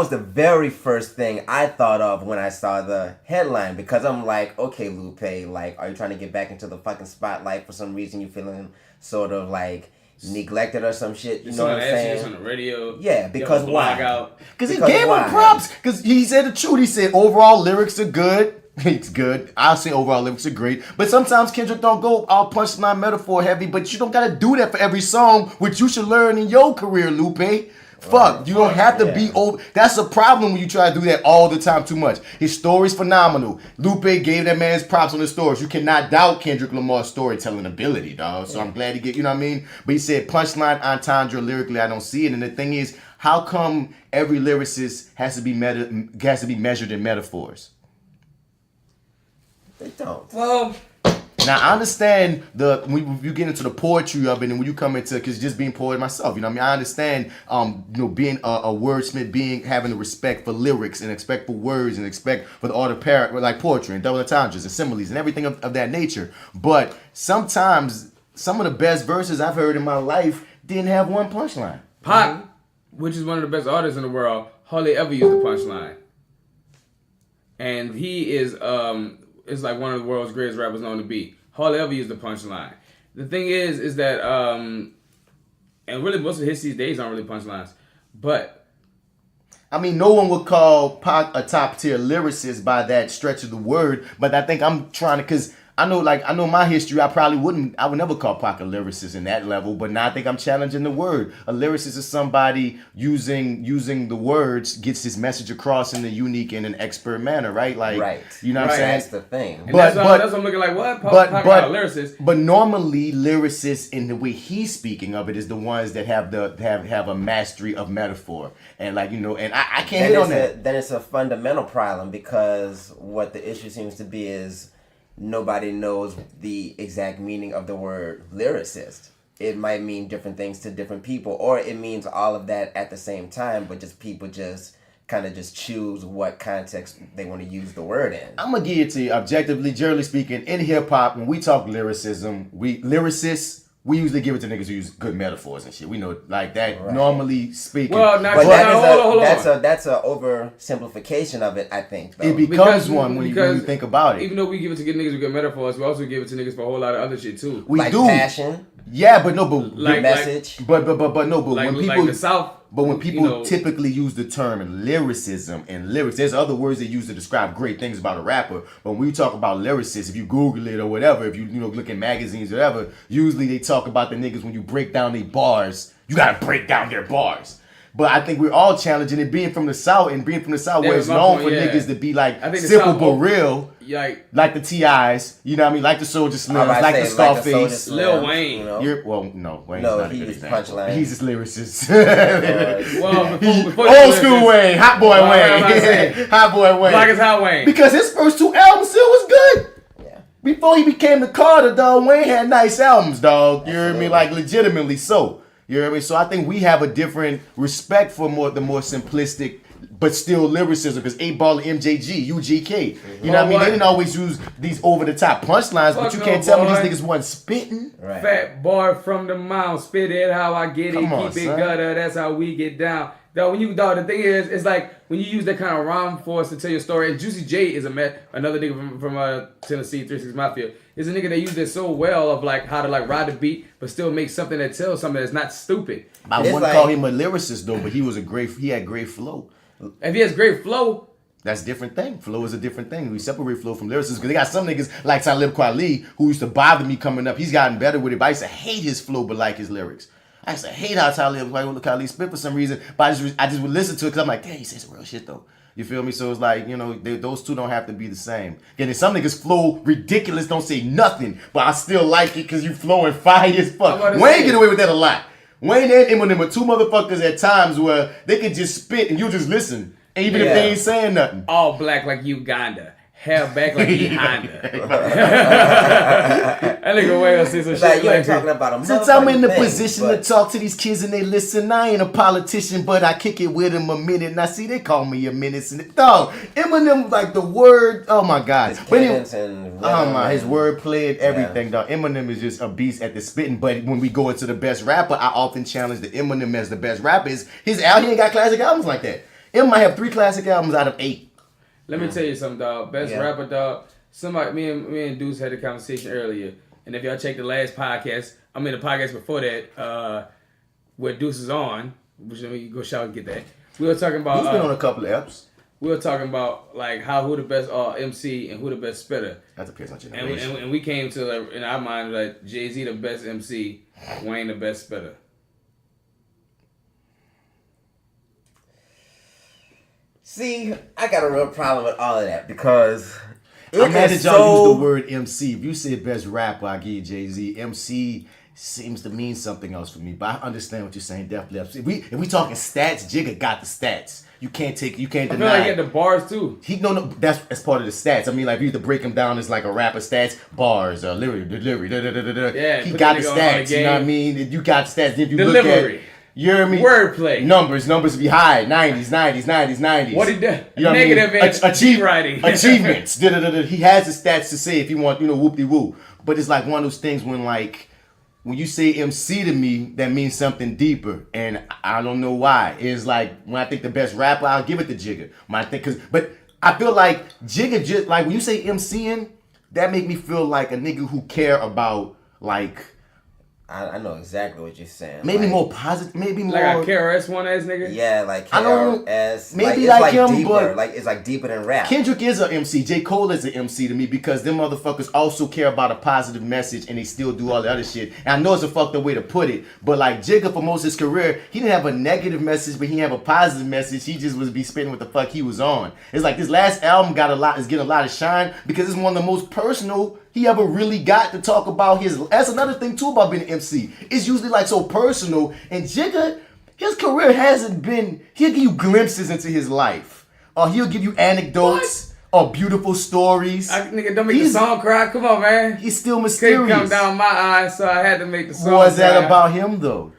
the very first thing I thought of when I saw the headline because I'm like, okay, Lupe, like, are you trying to get back into the fucking spotlight for some reason? You feeling sort of like neglected or some shit? You know what I'm saying? on the radio. Yeah, because You have a blog why? out. Because he because gave why? him props. Because he said the truth. He said overall lyrics are good. It's good. I'll say overall lyrics are great. But sometimes Kendrick don't go all punchline metaphor heavy. But you don't gotta do that for every song, which you should learn in your career, Lupe. Fuck, you don't have to be over. That's a problem when you try to do that all the time too much. His story's phenomenal. Lupe gave that man's props on the stories. You cannot doubt Kendrick Lamar's storytelling ability, dog. So I'm glad he get, you know what I mean? But he said punchline, entendre, lyrically, I don't see it. And the thing is, how come every lyricist has to be measured in metaphors? They don't. Well, Now I understand when you get into the poetry of it, and when you come into because just being poet myself, you know what I mean. I understand, being a wordsmith, having the respect for lyrics and respect for words and respect for the art of like poetry and double entendres and similes and everything of that nature. But sometimes some of the best verses I've heard in my life didn't have one punchline. Pac, which is one of the best artists in the world, hardly ever used the punchline. And he is like one of the world's greatest rappers known to be. Hardly ever used the punchline. The thing is that and really most of his these days aren't really punchlines. But I mean, no one would call Pac a top tier lyricist by that stretch of the word, but I think I'm trying to, because I know my history. I would never call Pac a lyricist in that level, but now I think I'm challenging the word. A lyricist is somebody using the words, gets his message across in a unique and an expert manner, right? Like, Right. you know what I'm saying? That's the thing. and But- that's what I'm looking like. What? Pac not a lyricist. But normally lyricists in the way he's speaking of it is the ones that have a mastery of metaphor and like and I can't hit on that. Then it's a fundamental problem because what the issue seems to be is nobody knows the exact meaning of the word lyricist. It might mean different things to different people, or it means all of that at the same time, but just people just kind of just choose what context they want to use the word in. I'm gonna give it to you objectively, generally speaking, in hip hop, when we talk lyricism, lyricists, we usually give it to niggas who use good metaphors and shit. We know like that Right. normally speaking. Well, not But Hold on. that's a oversimplification of it, I think. Though. it becomes one when you think about it. Even though we give it to good niggas with good metaphors, we also give it to niggas for a whole lot of other shit too. We like do. passion, Yeah, but no, but Like- message. but no, but Like, when people like the South. But when people you know, typically use the term lyricism and lyrics, there's other words they use to describe great things about a rapper. But when we talk about lyricists, if you Google it or whatever, if you look in magazines or whatever, usually they talk about the niggas when you break down their bars, you gotta break down their bars. But I think we're all challenging it being from the South where it's my known point, for yeah. niggas to be like I think the simple South but real. Like The T.I.s, you know what I mean? Like the Soulja Slims, I like the say, Scarface. Soulja Lil Slims, Wayne. you know? No, Wayne's No, not a he good was example. punchline. He's just lyricist. well, before Old school Wayne, Hot Boy Well, I'm about to say, Wayne, Hot Boy Wayne. Black as Hot Wayne. Because his first 2 albums still was good. Yeah. Before he became the Carter, dog, Wayne had nice albums, dog. You hear me? Like legitimately so. You hear me? So I think we have a different respect for the more simplistic, but still lyricism. Because 8Ball and MJG, UGK. You know what I mean? They didn't always use these over the top punchlines, but Fuck you no, can't tell me boy. these niggas wasn't spitting. Right. Fat boy from the mouth, spit it how I get it, Come on, keep it son. gutter, that's how we get down. Dog, the thing is, it's like when you use that kind of rhyme force to tell your story. And Juicy J is another nigga from Tennessee, 36 Mafia. Is a nigga that used it so well of like how to like ride the beat, but still make something that tells something that's not stupid. I It's wouldn't like- call him a lyricist though, but he had great flow. If he has great flow, That's a different thing. Flow is a different thing. We separate flow from lyricists because they got some niggas like Talib Kweli who used to bother me coming up. He's gotten better with it, but I used to hate his flow but like his lyrics. I used to hate how Talib Kweli spit for some reason, but I just would listen to it because I'm like, damn, he says some real shit though. You feel me? So it's like, you know, those two don't have to be the same. And then some niggas flow ridiculous, don't say nothing, but I still like it because you flowing fire as fuck. Wayne get away with that a lot. Wayne and Eminem are two motherfuckers at times where they can just spit and you just listen, even if they ain't saying nothing. All black like Uganda. Hair back like Honda. That nigga Wayne say some Like shit you like ain't talking about a Since I'm in the motherfucking position thing, to but- talk to these kids and they listen, I ain't a politician, but I kick it with them a minute. Now see, they call me a menace. And dog, Eminem, like the word, oh my God. His But anyway, cadence and oh my, his rhythm. wordplay and everything, dog. Eminem is just a beast at the spitting. But when we go into the best rapper, I often challenge the Eminem as the best rapper. He ain't got classic albums like that. Eminem might have 3 classic albums out of 8. Let me tell you something, dog. Best Yeah. rapper, dog. Somebody, me and Deuce had a conversation earlier, and if y'all check the last podcast, I mean the podcast before that, where Deuce is on, which let me go shout and get that. We were talking about. He's been on a couple of eps. We were talking about like who the best MC and who the best spitter, That depends on and generation. and we came to like, in our mind like Jay-Z the best MC, Wayne the best spitter. See, I got a real problem with all of that because I'm mad is that y'all so- use the word MC. If you said best rapper, I give you Jay-Z. MC seems to mean something else for me, but I understand what you're saying. Definitely. If we talking stats, Jigga got the stats. You can't I feel deny. like he had the bars too. That's part of the stats. I mean, like, you either break them down as like a rapper stats, bars, lyric, delivery, Yeah, he put got the the nigga on the stats. You know what I game. mean? You got the stats. If you Delivery. look at, you hear me? Wordplay. Numbers be high. 90s. What he did? You know what Negative I mean? and writing. Achievements. He has the stats to say if you want, whoop-de-woo. But it's like one of those things when you say MC to me, that means something deeper. And I don't know why. It's like when I think the best rapper, I'll give it to Jigga. But I feel like Jigga just, like when you say MCing, that make me feel like a nigga who care about like, I know exactly what you're saying. maybe like, more positive, maybe more. Like a KRS-One ass nigga. Yeah, like I don't- KRS. maybe it's like him, deeper. but- Like it's like deeper than rap. Kendrick is an MC. J. Cole is an MC to me because them motherfuckers also care about a positive message and they still do all the other shit. And I know it's a fucked up way to put it, but like Jigga for most of his career, he didn't have a negative message, but he didn't have a positive message. He just was be spitting what the fuck he was on. It's like this last album is getting a lot of shine because it's one of the most personal he ever really got to talk about his. That's another thing too about being an MC. It's usually like so personal, and Jigga, his career hasn't been. He'll give you glimpses into his life, or he'll give you anecdotes or beautiful stories. Nigga, don't make He's- the song cry. Come on, man. He's still Couldn't mysterious. come down my eyes, so I had to make the song. What was that cry. about him though?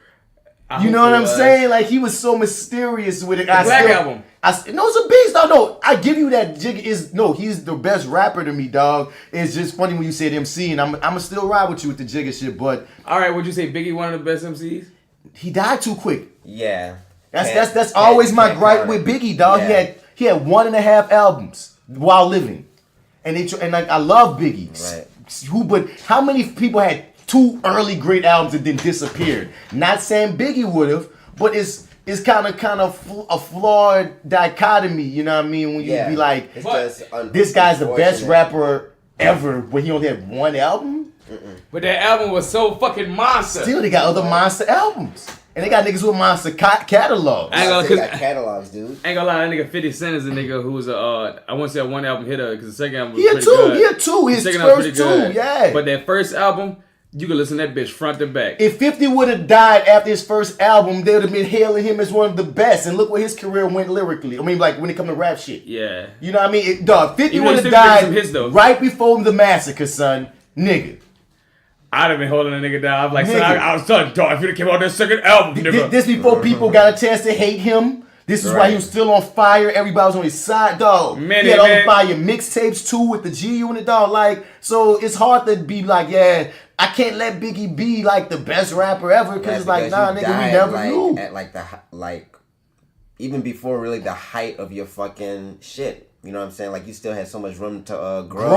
I You know hope what it I'm was. saying? Like he was so mysterious with it. Black Album. No, it's a beast. No, I give you that. Jigga he's the best rapper to me, dog. It's just funny when you said MC, and I'ma still ride with you with the Jigga shit, but All right, would you say Biggie one of the best MCs? he died too quick. Yeah. That's always my gripe with Biggie, dog. Yeah. He had 1.5 albums while living, and I love Biggie. Right. But how many people had 2 early great albums and then disappeared? Not saying Biggie would have, but it's kind of a flawed dichotomy. You know what I mean? When you Yeah. be like, It's But just this guy's the best unfortunate. rapper ever, but he only had 1 album. But that album was so fucking monster. Still, they got other monster albums, and they got niggas with monster catalogs. I ain't gonna- They got catalogs, dude. Ain't gonna lie, that nigga 50 Cent is a nigga who's I won't say a one album hitter because the second album was He had pretty 2. good. He had 2. His The second album first was 2. pretty good. Yeah. But that first album, you can listen to that bitch front to back. If 50 would have died after his first album, they would have been hailing him as one of the best. And look where his career went lyrically. I mean, like when it come to rap shit. Yeah. You know what I mean? Dog, 50 Even would though have he still making some died hits, though. right before the massacre, son. Nigga. I'd have been holding a nigga down. I'm like, son, Nigga. I was done, dog. If you came out that second album, nigga. This before people got a chance to hate him. This is why he was still on fire. Everybody was on his side, dog. Many, he had all the man. fire mixtapes too with the G Unit, dog. Like, so it's hard to be like, yeah, I can't let Biggie be like the best rapper ever because it's like, nah, nigga, we never knew. At like even before really the height of your fucking shit. You know what I'm saying? Like, you still had so much room to grow.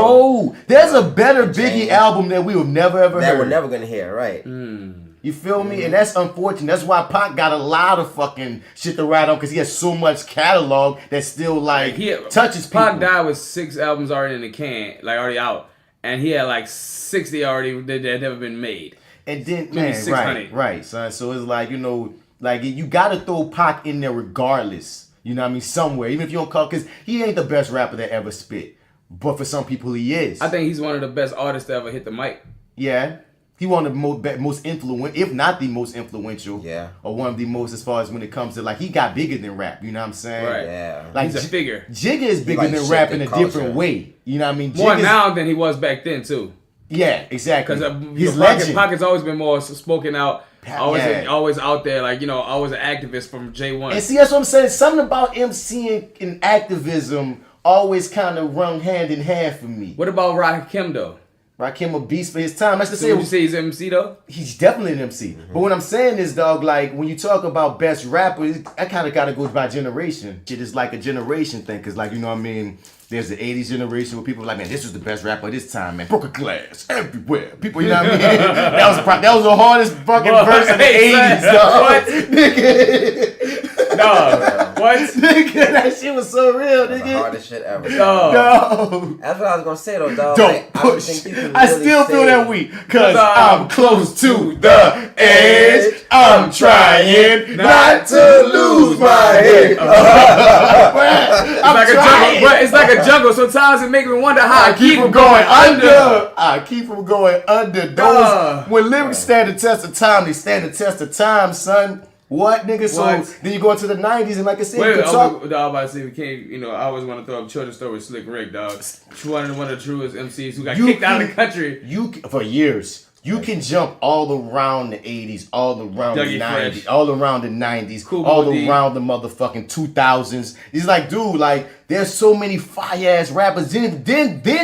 Bro, there's a better Biggie change. album that we have never ever That heard. we're never gonna hear, right? You feel me? And that's unfortunate. That's why Pac got a lot of fucking shit to ride on because he has so much catalog that still like touches people. Pac died with 6 albums already in the can, like already out, and he had like 60 already that had never been made. And then, Maybe man, 600. right, son. So it's like, you know, like you gotta throw Pac in there regardless. You know what I mean? Somewhere, even if you don't call, because he ain't the best rapper that ever spit, but for some people he is. I think he's one of the best artists to ever hit the mic. Yeah. He one of the most influential, if not the most influential, Yeah. or one of the most as far as when it comes to like he got bigger than rap. You know what I'm saying? Right. Yeah. Like He's a figure. Jigga is bigger like than rap in shifted a culture. different way. You know what I mean? More Jigga's- now than he was back then too. Yeah, exactly. Because He's legend. Pocket's always been more spoken out, Yeah. always out there, like, you know, always an activist from J1. And see, that's what I'm saying. Something about MC and activism always kind of run hand in hand for me. What about Rakim though? Rakim a beast for his time. That's to So would you say, say he's MC though? he's definitely an MC. But what I'm saying is, dog, like when you talk about best rappers, I kind of gotta go by generation. Shit is like a generation thing, cause like you know what I mean. There's the 80s generation where people are like, man, this was the best rapper of this time, man. Broke a glass everywhere. People, you know what I mean? that was the hardest fucking verse of the Hey, 80s, son. dog. What? Nigga. No. What? Nigga, that shit was so real, The nigga. hardest shit ever. No. No. That's what I was gonna say though, dog. Don't Like, I don't push. think you can I really still feel say- that weak, cause I'm I'm close to the edge. I'm trying not to lose my head. I'm Like a trying. jungle, but it's like a jungle. Sometimes it makes me wonder how I keep from going under. I keep from going under. Those when lyrics stand the test of time, they stand the test of time, son. What, nigga? So What? then you go into the 90s, and like I said, Wait, you can I talk. was about to say we can't. You know, I always want to throw up children's story with Slick Rick, dog. One of the truest MCs who got You kicked out of can- the country. For years. You can jump all around the 80s, all around Dougie the 90s, Fresh. all around the 90s, Cool all Bo D. around the motherfucking 2000s. He's like, dude, like, there's so many fire-ass rappers. Then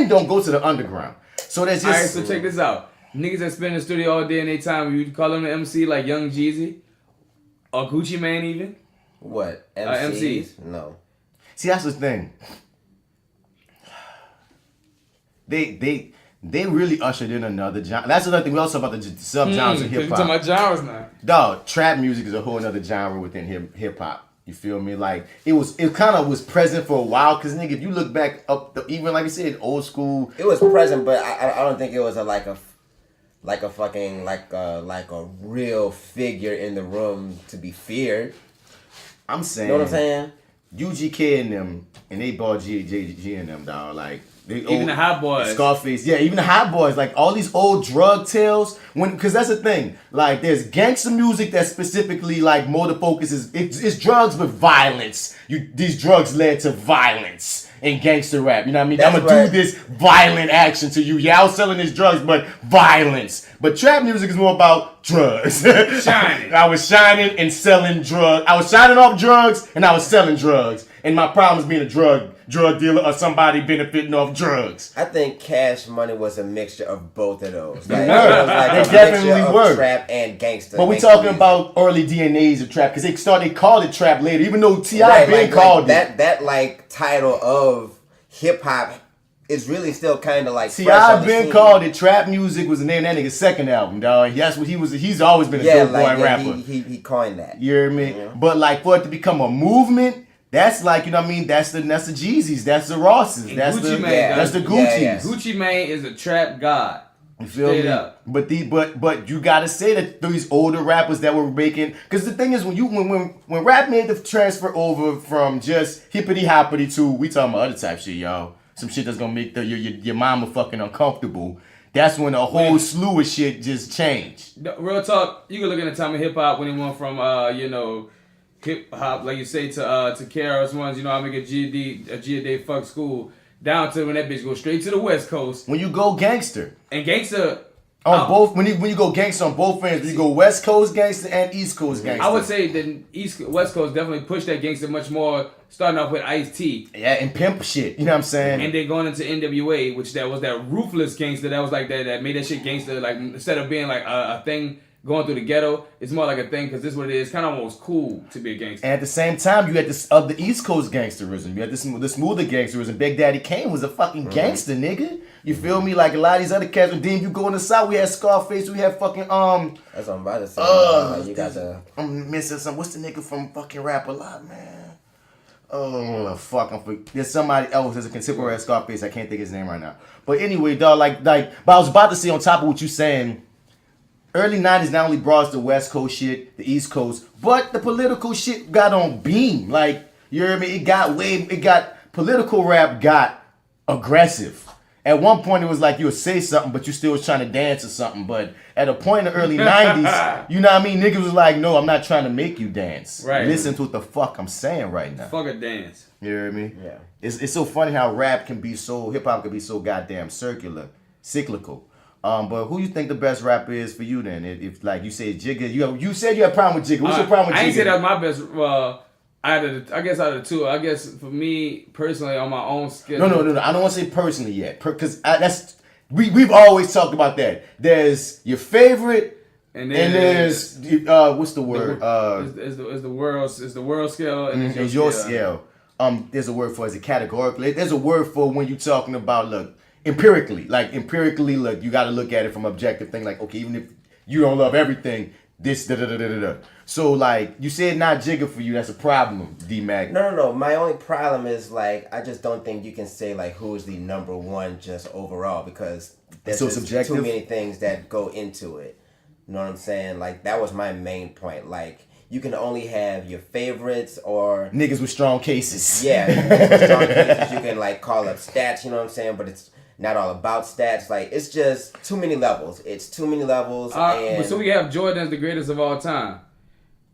don't go to the underground. So there's Alright, just... so check this out. Niggas that spend in the studio all day and they time, you call them the MC like Young Jeezy or Gucci Mane even. What? MCs? MCs? No. See, that's the thing. They really ushered in another genre. That's another thing. We also talk about the sub-genres of Because hip-hop. you talking about genres now. Dog, trap music is a whole other genre within hip hop. You feel me? Like it kind of was present for a while. Cause nigga, if you look back up, even like I said, old school. It was present, but I don't think it was a real figure in the room to be feared. I'm saying, You know what I'm saying? UGK and them, and they bought G and them, dog. Like they Even the Hot Boys. Scarface, yeah, even the Hot Boys, like all these old drug tales. Because that's the thing, like there's gangster music that specifically like more the focus is it's drugs with violence. These drugs led to violence in gangster rap. You know what I mean? That's I'm gonna right. do this violent action to you. Yeah, I was selling these drugs, but violence. But trap music is more about drugs. Shining. I was shining and selling drugs. I was shining off drugs and I was selling drugs. And my problem is being a drug dealer or somebody benefiting off drugs. I think Cash Money was a mixture of both of those. They Like, were. it was like They a definitely mixture of were. trap and gangster. But we gangster talking music. about early DNAs of trap because they called it trap later, even though T.I. Right, been like called it. that like title of hip hop is really still kind of like fresh T.I. on the been scene. called it. Trap music was the name of that nigga's second album, dog. That's what he was. He's always been a Yeah, dope like boy rapper. he coined that. You hear me? But like for it to become a movement, that's like, you know what I mean? That's the Jeezys, that's the Rosses, And that's Gucci the Mane, that's the yeah, Gucci's. yeah. Gucci Mane is a trap god. You feel Straight me? up. But you gotta say that these older rappers that were making, because the thing is when rap made the transfer over from just hippity hoppity to we talking about other type shit, y'all. Some shit that's gonna make your mama fucking uncomfortable. That's when a whole slew of shit just changed. No, real talk, you can look at the time of hip hop when it went from hip hop, like you say, to KRS Ones, I make a G a day fuck school, down to when that bitch goes straight to the West Coast. When you go gangster. And gangsta On both when you go gangster on both ends, you go West Coast gangster and East Coast gangster. I would say that West Coast definitely pushed that gangster much more, starting off with Ice-T. Yeah, and pimp shit. You know what I'm saying? And then going into NWA, which that was that ruthless gangster that was like that made that shit gangster, like instead of being like a thing going through the ghetto. It's more like a thing because this is what it is. Kind of almost cool to be a gangster. And at the same time, you had this of the East Coast gangsterism. You had the smoother gangsterism. Big Daddy Kane was a fucking gangster, nigga. You feel me? Like a lot of these other cats. Then you go in the South, we had Scarface, we had fucking That's what I'm about to say. You got the. I'm missing some. What's the nigga from fucking Rap a Lot, man? Oh fuck! There's somebody else. There's a contemporary Scarface. I can't think of his name right now. But anyway, dog. Like. But I was about to say on top of what you saying. Early 90s not only brought us the West Coast shit, the East Coast, but the political shit got on beam. Like, you hear me? Political rap got aggressive. At one point, it was like you would say something, but you still was trying to dance or something. But at a point in the early 90s, you know what I mean? Niggas was like, no, I'm not trying to make you dance. Right. Listen to what the fuck I'm saying right now. Fuck a dance. You hear me? Yeah. It's so funny how hip-hop can be so goddamn cyclical. But who you think the best rapper is for you then? If like you say Jigga, you said you had a problem with Jigga. What's your problem with Jigga? I ain't say that's my best. I guess out of the two, I guess for me personally on my own skill. No. I don't want to say personally yet, because we've always talked about that. There's your favorite, and there's what's the word? Is the world scale and it's your scale. There's a word for it. It's a categorically. There's a word for when you're talking about empirically, look, you got to look at it from objective thing. Like, okay, even if you don't love everything, this da. So like you said, not Jigga for you. That's a problem, D-Mac. No. My only problem is like I just don't think you can say like who is the number one just overall because there's just subjective. too many things that go into it. You know what I'm saying? Like that was my main point. Like you can only have your favorites or niggas with strong cases. Yeah, niggas with strong cases. You can like call up stats. You know what I'm saying? But it's not all about stats. Like it's just too many levels. It's too many levels. So we have Jordan as the greatest of all time.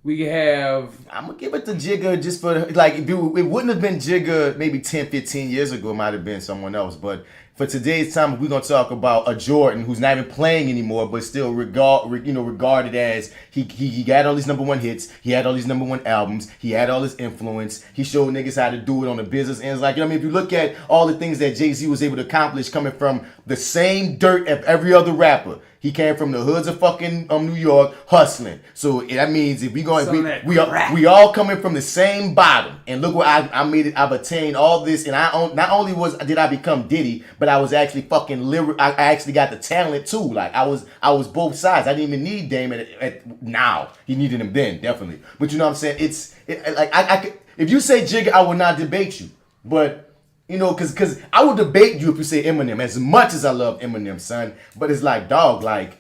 We have. I'm gonna give it to Jigga just for like it wouldn't have been Jigga maybe 10, 15 years ago. It might have been someone else. But for today's time, we're gonna talk about a Jordan who's not even playing anymore, but still regarded as he got all these number one hits. He had all these number one albums. He had all this influence. He showed niggas how to do it on the business ends. Like, you know what I mean? If you look at all the things that Jay-Z was able to accomplish coming from the same dirt of every other rapper. He came from the hoods of fucking New York hustling. So that means if we we all coming from the same bottom. And look what I made it. I've attained all this, and not only did I become Diddy, but I was actually fucking I actually got the talent too. Like I was both sides. I didn't even need Dame at now. He needed him then, definitely. But you know what I'm saying? I could, if you say Jigga, I will not debate you. But you know, cause I would debate you if you say Eminem, as much as I love Eminem, son. But it's like, dog, like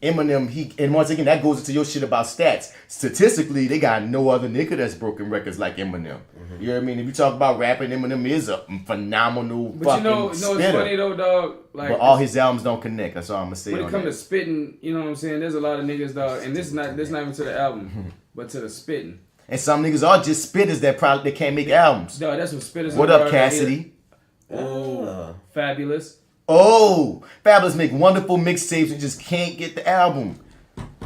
Eminem, and once again, that goes into your shit about stats. Statistically, they got no other nigga that's broken records like Eminem. Mm-hmm. You know what I mean? If you talk about rapping, Eminem is a phenomenal fucking spitter. It's funny though, dog. Like, but all his albums don't connect. That's all I'm gonna say. When it comes to spitting, you know what I'm saying? There's a lot of niggas, dog, and this is not even to the album, but to the spitting. And some niggas are just spitters that can't make albums. No, that's what spitters. What up, Cassidy? Oh, Fabulous. Oh, Fabulous make wonderful mixtapes and just can't get the album.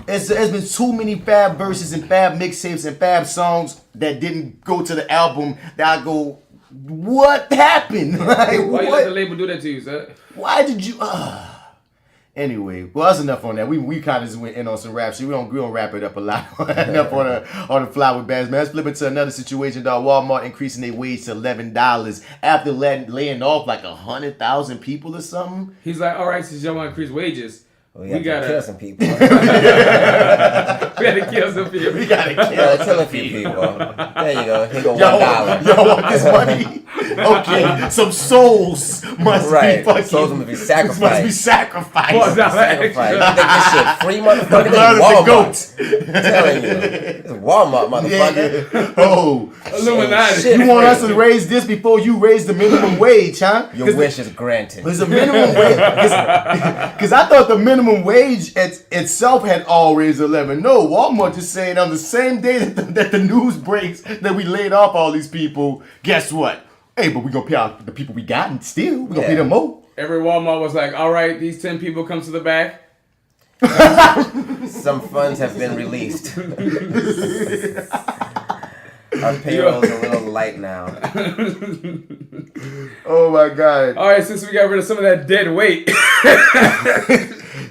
There's been too many Fab verses and Fab mixtapes and Fab songs that didn't go to the album that I go, what happened? Like, why you let the label do that to you, sir? Why did you? Anyway, well, that's enough on that. We kind of just went in on some rap shit. We don't wrap it up a lot. Enough on the fly with Baz, man. Let's flip into another situation, dog. Walmart increasing their wage to $11 after laying off like 100,000 people or something. He's like, all right, since y'all want to increase wages, we gotta kill some people. We gotta kill some people. We gotta kill a few people. There you go. Here go $1. Y'all want this money? Okay, some souls must be fucking. Souls must be sacrificed. Must be sacrificed. Sacrificed. You think this shit free, motherfucker? This is Walmart. I'm telling you, this is Walmart, motherfucker. Yeah. Oh, Illuminati. Shit, you want us to raise this before you raise the minimum wage, huh? Your wish is granted. There's a minimum wage because I thought the minimum wage itself had all raised 11. No, Walmart just saying on the same day that the news breaks that we laid off all these people. Guess what? Hey, but we gonna pay out the people we got and still we gonna pay them more. Every Walmart was like, all right, these 10 people come to the back. Some funds have been released. Our payroll's a little light now. Oh my God. All right, since we got rid of some of that dead weight.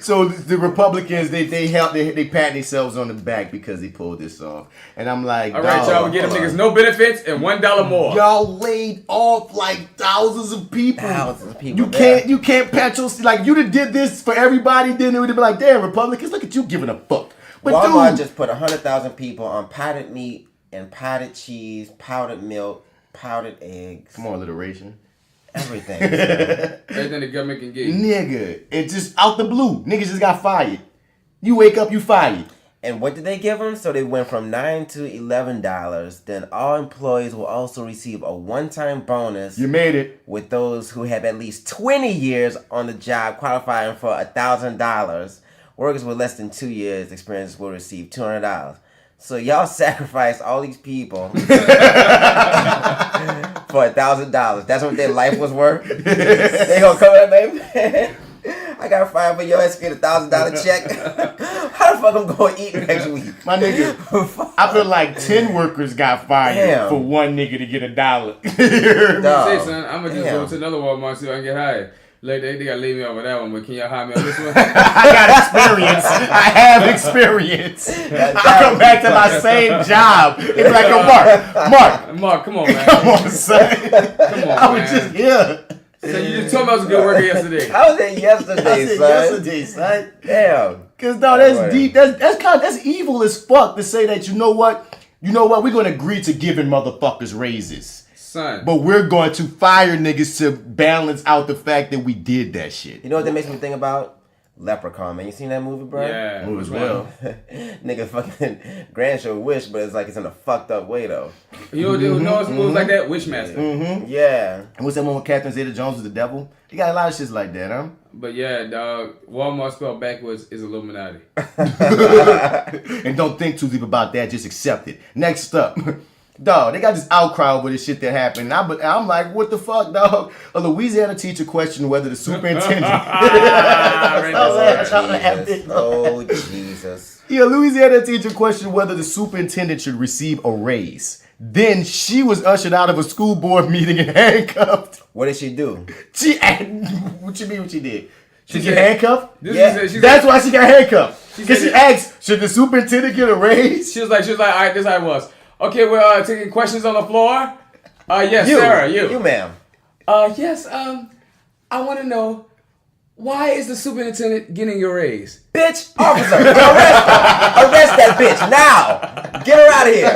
So the Republicans, they help, they pat themselves on the back because they pulled this off. And I'm like, All right, y'all, we get them niggas no benefits and $1 more. Y'all laid off like thousands of people. You can't pat your, like, you did this for everybody, then it would have been like, damn, Republicans, look at you giving a fuck. But Walmart dude, just put 100,000 people on potted meat and potted cheese, powdered milk, powdered eggs. come on, alliteration. Everything. Everything the government can get you. Nigga, it just out the blue. Niggas just got fired. You wake up, you fired. And what did they give them? So they went from $9 to $11. Then all employees will also receive a one-time bonus. You made it. With those who have at least 20 years on the job qualifying for $1,000. Workers with less than 2 years experience will receive $200. So y'all sacrifice all these people for $1,000. That's what their life was worth. They gonna come in, baby. I got fired for your ass get $1,000 check. How the fuck I'm gonna eat next week? My nigga, I feel like 10 workers got fired for one nigga to get $1. Say, son, I'm gonna just go to another Walmart and see if I can get hired. Like, they gotta leave me off of that one, but can y'all hire me on this one? I got experience. I have experience. I come back to my same job. It's like, yo, Mark, come on, man. Come on, son. Come on, I was just here. So you just told me I was a good worker yesterday. I was there yesterday, son. Damn. Cause no, that's deep. That's evil as fuck to say that. You know what? We're gonna agree to giving motherfuckers raises. Son. But we're going to fire niggas to balance out the fact that we did that shit. You know what that makes me think about? Leprechaun, man. You seen that movie, bro? Yeah. Movie as well. Nigga fucking Grand Show Wish, but it's like it's in a fucked up way, though. You know it's movies like that? Wishmaster. Mm-hmm. Yeah. And what's that one with Catherine Zeta-Jones was the devil? You got a lot of shit like that, huh? But yeah, dog, Walmart spelled backwards is Illuminati. And don't think too deep about that. Just accept it. Next up. Dog, they got this outcry over this shit that happened. I'm like, what the fuck, dog? A Louisiana teacher questioned whether the superintendent... Oh, Jesus. Yeah, a Louisiana teacher questioned whether the superintendent should receive a raise. Then she was ushered out of a school board meeting and handcuffed. What did she do? What you mean what she did? She get handcuffed? That's why she got handcuffed. Because she asked, should the superintendent get a raise? She was like, all right, this is how it was. Okay, we're taking questions on the floor. Yes, you, Sarah, you. You, ma'am. Yes, I want to know, why is the superintendent getting your raise? Bitch, officer, arrest that bitch now. Get her out of here.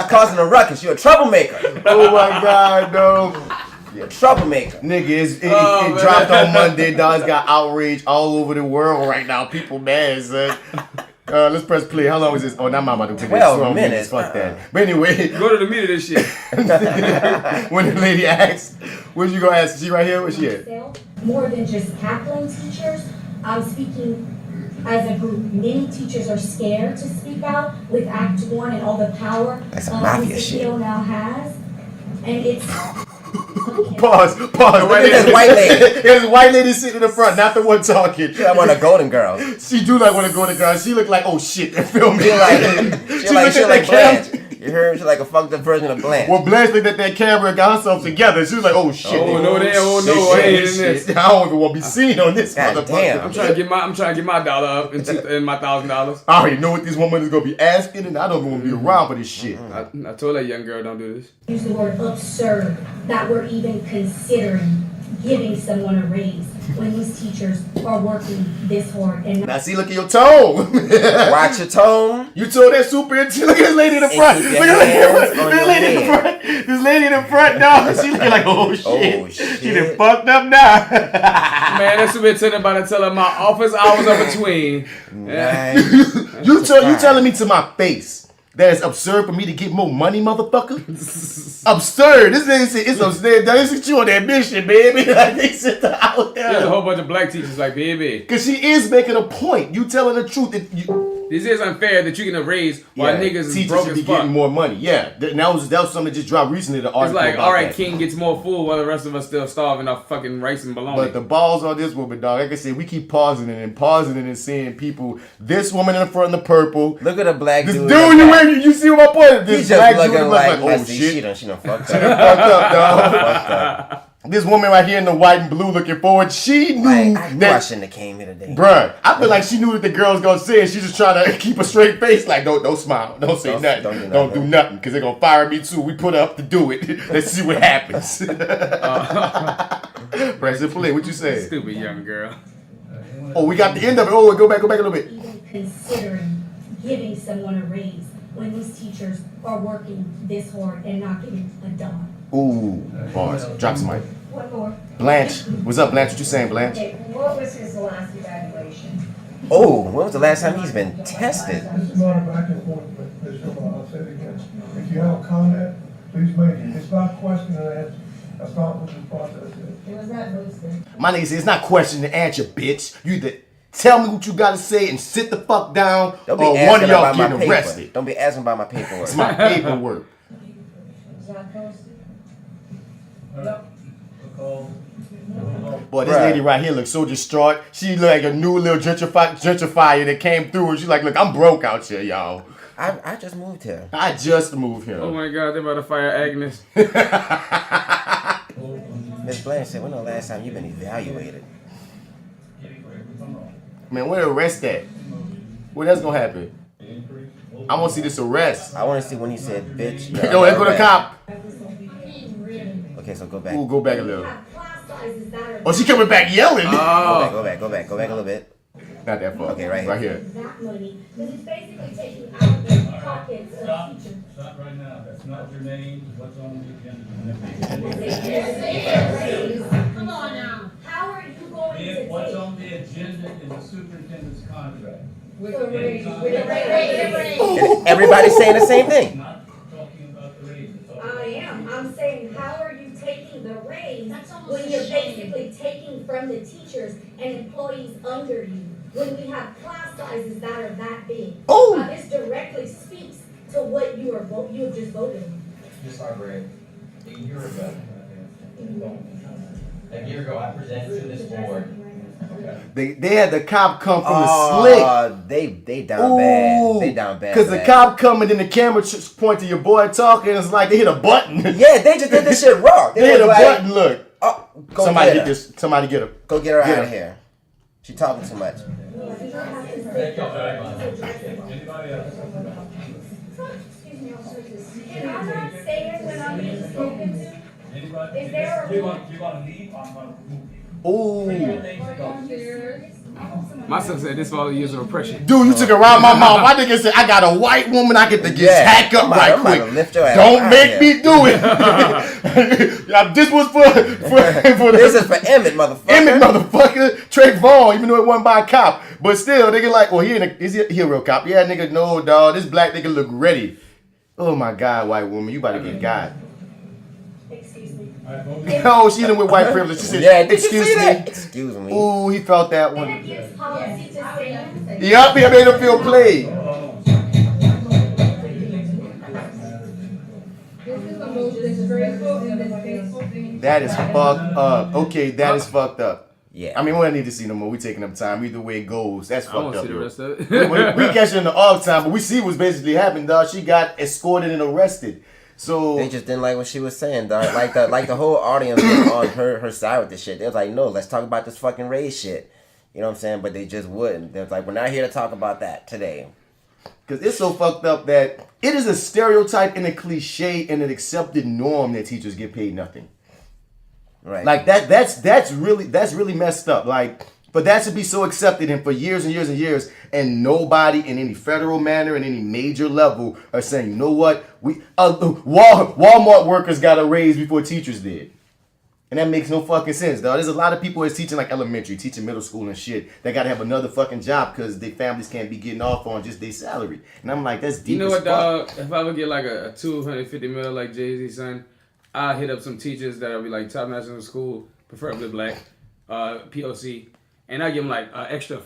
She's causing a ruckus. You're a troublemaker. Oh my God, no. You're a troublemaker. Nigga, it dropped on Monday, dog. It's got outrage all over the world right now. People mad, son. Let's press play. How long is this? Oh, now I'm about to take 12 minutes. Fuck that. But anyway. Go to the meat of this shit. When the lady asks, what you gonna ask? Is she right here? Where's she at? More than just Kaplan teachers, I'm speaking as a group. Many teachers are scared to speak out with Act 1 and all the power That's a mafia this shit. bill now has. And it's... Pause. There's a white lady. There's a white lady sitting in the front, not the one talking. She like one of the Golden Girls. She do like one of the Golden Girls. She look like, oh shit, they're filming. She like camera. Blanche. You heard? She's like a fucked up version of Blanche. Well, Blanche looked at that camera and got herself together. She was like, oh shit. Oh no, I ain't in this. I don't even want to be seen on this God motherfucker. damn. I'm trying to get my dollar up and my $1,000. I already know what this woman is gonna be asking, and I don't want to be around for this shit. I told that young girl don't do this. Use the word absurd that we're even considering giving someone a raise when these teachers are working this hard. And Now see, look at your tone. Watch your tone. You told that superintendent. Look at this lady in the front. keep Look your at hands on this your lady in the head. front. This lady in the front, dog. She looking like, oh shit. Oh, shit. She done fucked up now. Man, that superintendent about to tell her my office hours are between. Nice. You telling me to my face that it's absurd for me to get more money, motherfucker? Absurd. This nigga said it's absurd. This is you on that mission, baby. Like they sit out There's a there. whole bunch of black teachers like, baby, Cause she is making a point. You telling the truth. this is unfair that you get a raise while niggas is teachers broke should as be fuck. getting more money. Yeah, that was something that just dropped recently. The It's article like, about all right, that. King gets more food while the rest of us still starving off fucking rice and bologna. But the balls on this woman, dog. Like I said, we keep pausing it and seeing people. This woman in the front in the purple. Look at a black This dude. dude, you see what my point? He's This just black dude looking look like, oh I see, shit. she done fucked She up. done fucked up, dog. Fucked up. This woman right here in the white and blue looking forward, she knew I knew I that, shouldn't have came here today. bruh, I feel like she knew what the girl's gonna say, and she just trying to keep a straight face, like, don't smile, don't say nothing, don't do nothing, because they're gonna fire me too. We put her up to do it. Let's see what happens. President Flynn, what you saying? Stupid young girl. Oh, we got the end of it. Oh, go back a little bit. Even considering giving someone a raise when these teachers are working this hard and not getting a dime. Ooh, bars. Drop some mic. One more. Blanche, what's up, Blanche? What you saying, Blanche? Okay, what was his last evaluation? Oh, when was the last time he's been tested? This is not a back and forth, but Ms. Sherman, I'll say it again. If you have a comment, please make it. It's not question and answer. That's not what the process is. It was not Lewiston. My nigga said it's not question and answer, bitch. You either tell me what you gotta say and sit the fuck down, Don't be or one asking of y'all about my getting paper. arrested. Don't be asking about my paperwork. It's my paperwork. Was not posted. Boy, this Bruh. lady right here looks so distraught. She look like a new little gentrifier that came through, and she's like, look, I'm broke out here, y'all. I just moved here. I just moved here. Oh my God, they're about to fire Agnes. Miss Blanche said, when the last time you been evaluated? Man, where the arrest at? Where that's gonna happen? I wanna see this arrest. I want to see when he said, bitch. Yo, let's go to the cop. Okay, so go back. Ooh, go back a little. Have class sizes that are Oh, she coming back yelling. Go back a little bit. Not that far. Okay, right Right here. that money, because it's basically taking out of the pockets of teachers. Stop right now. That's not your name. What's on the agenda? Come on now. How are you going to What's take on the agenda is the superintendent's contract. With the raise. Everybody's saying the same thing. Not talking about the raise. It's all- I am. I'm saying, how are you taking the raise when you're basically taking from the teachers and employees under you? When we have class sizes that are that big? Oh. This directly speaks to what you have just voted on. Just like Ray, a year ago, I presented to this board. They had the cop come from the slick. They down bad. They down bad. Because for the that. cop come and then the camera point to your boy talking. It's like they hit a button. Yeah, they just did this shit wrong. They hit a was button. Look. Oh, go Somebody get get her. this. Somebody get her. Go get her Get out her. of here. She talking too much. Anybody else? Excuse me, officer. And I'm not saying when I'm being spoken to, Anybody? Is there a- You're gonna leave, I'm gonna remove you. Ooh. My son said this for all the years of oppression. Dude, you took it around my mouth. My nigga said, I got a white woman I get to get Yeah. hack up I'm right about to quick. lift your ass Don't out make here. me do it. Yeah, this was for This is for Emmett, motherfucker. Emmett, motherfucker. Trey Vaughn, even though it wasn't by a cop. But still, nigga like, well, is he a real cop? Yeah, nigga, no, dog. This black nigga look ready. Oh my God, white woman, you about to get got. excuse me. Oh, she didn't with white privilege. She said, Yeah, did you excuse see me. that? Excuse me. Ooh, he felt that And one. against policy to stand. Yup, he made him feel played. This is the most disgraceful and distasteful thing. That is fucked up. Okay, that is fucked up. Yeah. I mean, we don't need to see no more. We taking up time. Either way it goes, that's I want fucked to up. see the yo. rest of we it. catch her in the off time, but we see what's basically happened, dog. She got escorted and arrested. So They just didn't like what she was saying, dog. Like the whole audience was on her side with this shit. They was like, no, let's talk about this fucking race shit. You know what I'm saying? But they just wouldn't. They was like, we're not here to talk about that today. because it's so fucked up that it is a stereotype and a cliche and an accepted norm that teachers get paid nothing. Right. Like that's really messed up. Like for that to be so accepted and for years and years and years, and nobody in any federal manner in any major level are saying, you know what, we Walmart workers got a raise before teachers did. And that makes no fucking sense, dog. There's a lot of people that's teaching like elementary, teaching middle school and shit. They gotta have another fucking job because their families can't be getting off on just their salary. And I'm like, that's deep. You know as what, fuck. dog? If I would get like a 250 mil like Jay-Z, son, I'll hit up some teachers that'll be like top national school, preferably black, POC, and I give them like an extra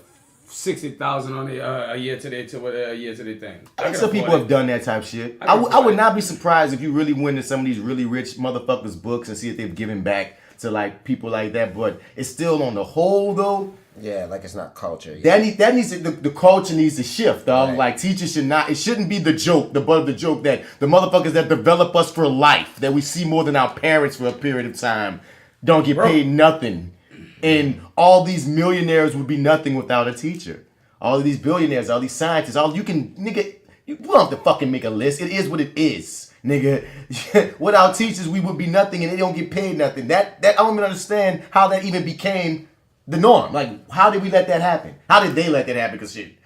60,000 on a year to their thing. I think some people have done that type shit. I would not be surprised if you really went into some of these really rich motherfuckers' books and see if they've given back to like people like that. But it's still on the whole though. Yeah, like it's not culture. That needs to, the culture needs to shift, dog. Right. Like teachers should not. It shouldn't be the joke, the butt of the joke that the motherfuckers that develop us for life, that we see more than our parents for a period of time. don't get paid nothing. And all these millionaires would be nothing without a teacher. All of these billionaires, all these scientists, you don't have to fucking make a list. It is what it is, nigga. Without teachers, we would be nothing and they don't get paid nothing. That I don't even understand how that even became the norm. Like, how did we let that happen? How did they let that happen? Because shit,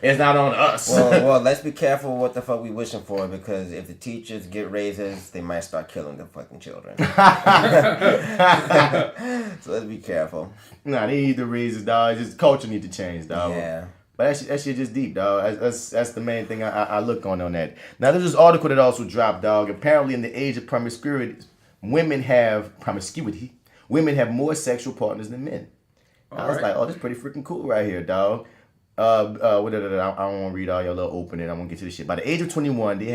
it's not on us. Well, let's be careful what the fuck we wishing for, because if the teachers get raises, they might start killing the fucking children. So let's be careful. Nah, they need the raises, dog. Just culture need to change, dog. Yeah. But that shit just deep, dog. That's the main thing I look on that. Now, there's this article that also dropped, dog. Apparently, in the age of promiscuity, women have more sexual partners than men. I was like, oh, this is pretty freaking cool right here, dog. I don't want to read all your little opening. I'm gonna get to this shit. By the age of 21, they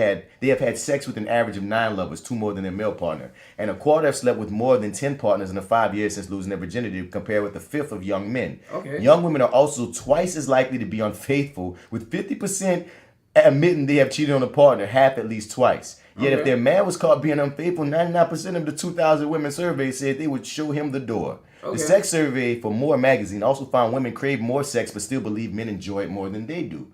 have had sex with an average of 9 lovers, 2 more than their male partner, and a quarter have slept with more than 10 partners in the 5 years since losing their virginity, compared with a fifth of young men. Okay. Young women are also twice as likely to be unfaithful, with 50% admitting they have cheated on a partner, half at least twice. Yet if their man was caught being unfaithful, 99% of the 2,000 women surveyed said they would show him the door. Okay. The sex survey for More magazine also found women crave more sex but still believe men enjoy it more than they do.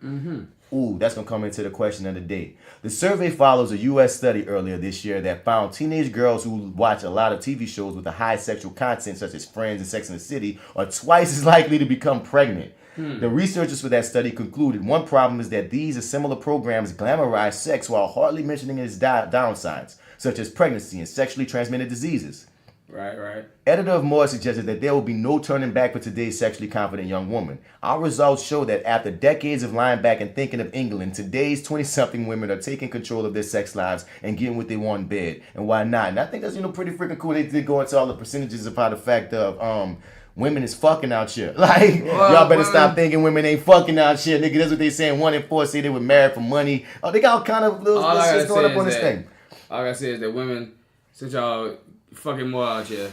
Ooh, that's going to come into the question of the day. The survey follows a U.S. study earlier this year that found teenage girls who watch a lot of TV shows with a high sexual content, such as Friends and Sex and the City, are twice as likely to become pregnant. The researchers for that study concluded one problem is that these and similar programs glamorize sex while hardly mentioning its downsides, such as pregnancy and sexually transmitted diseases. Right. Editor of More suggested that there will be no turning back for today's sexually confident young woman. Our results show that after decades of lying back and thinking of England, today's 20-something women are taking control of their sex lives and getting what they want in bed. And why not? And I think that's pretty freaking cool. They did go into all the percentages about the fact of women is fucking out here. Like, y'all better stop thinking women ain't fucking out here, nigga. That's what they saying. 1 in 4 say they were married for money. Oh, they got all kind of little shit going up on this thing. All I gotta say is that women, since y'all fucking more out here,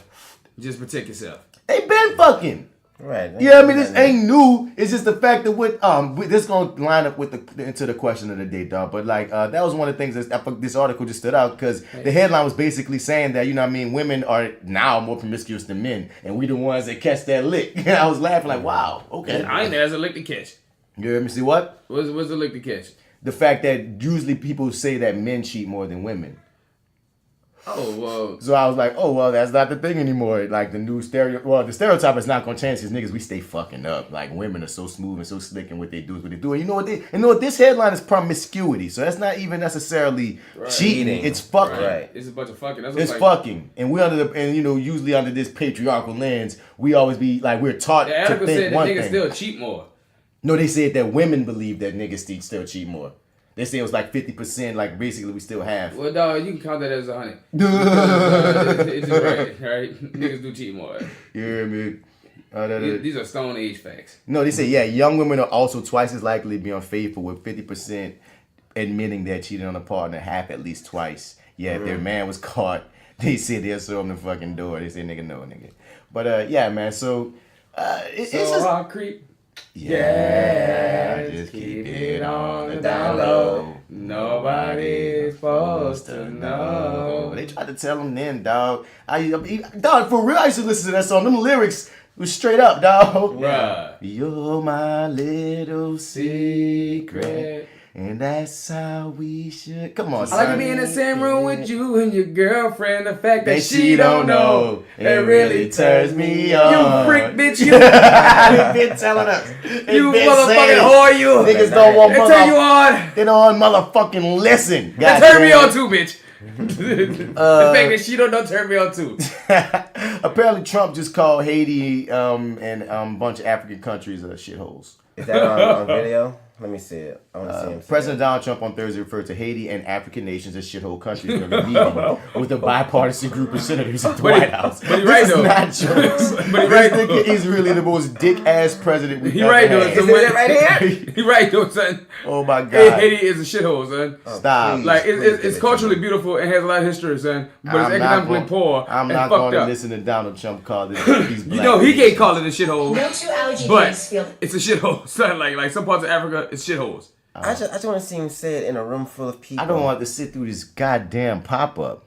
just protect yourself. They been fucking. Right. Yeah, I mean, this ain't new. It's just the fact that this gonna line up with into the question of the day, dog. But like, that was one of the things that this article just stood out, because the headline was basically saying that, you know what I mean, women are now more promiscuous than men, and we the ones that catch that lick. And I was laughing like, wow, okay. I ain't there's a lick to catch. You heard me? See what? What's the lick to catch? The fact that usually people say that men cheat more than women. Oh, well. So I was like, oh, well, that's not the thing anymore. Like, the stereotype is not going to change, because niggas, we stay fucking up. Like, women are so smooth and so slick, and what they do is what they do. And you know what this headline is promiscuity. So that's not even necessarily cheating. It's fucking. Right. It's a bunch of fucking. That's It's fucking. And we're usually under this patriarchal lens, we always be like, we're taught to think said one that thing. niggas still cheat more. No, they said that women believe that niggas still cheat more. They say it was like 50%, like basically we still have. Well, dog, you can count that as 100. It's just right? Niggas do cheat more. You hear me? These are Stone Age facts. No, they say, young women are also twice as likely to be unfaithful, with 50% admitting they cheated on a partner, half at least twice. Yeah, if their man was caught, they said they'll show him the fucking door. They say, nigga, no, nigga. But, yeah, man, so... it's just... I'll creep. Yeah, just keep it on the down low. Nobody's supposed to know. They tried to tell him then, dog. Dog, for real, I used to listen to that song. Them lyrics was straight up, dog. Right. You're my little secret, and that's how we should. Come on, son. I like to be in the same room with you and your girlfriend. The fact that she don't know, it really turns me on. You freak bitch, you. They've been telling us. You motherfucking whore, you. Niggas don't want They turn you on. They don't want motherfucking listen. They turn me on too, bitch. The fact that she don't turn me on too. Apparently, Trump just called Haiti and a bunch of African countries shitholes. Is that on video? Let me see it. I want to see him. President Donald Trump on Thursday referred to Haiti and African nations as shithole countries during a meeting with a bipartisan group of senators at the White House. But he right though. Not jokes. But he right though. He's really the most dick-ass president we've He ever right though. had. Is it right here? He right though, son. Oh my God. Haiti is a shithole, son. Stop. Like it's culturally beautiful and has a lot of history, son. But it's economically poor I'm and not fucked going to up. listen to Donald Trump call this. You know he can't call it a shithole. No two allergy But drinks feel. it's a shithole, son. Like some parts of Africa, it's shitholes. I just want to see him say it in a room full of people. I don't want to sit through this goddamn pop-up.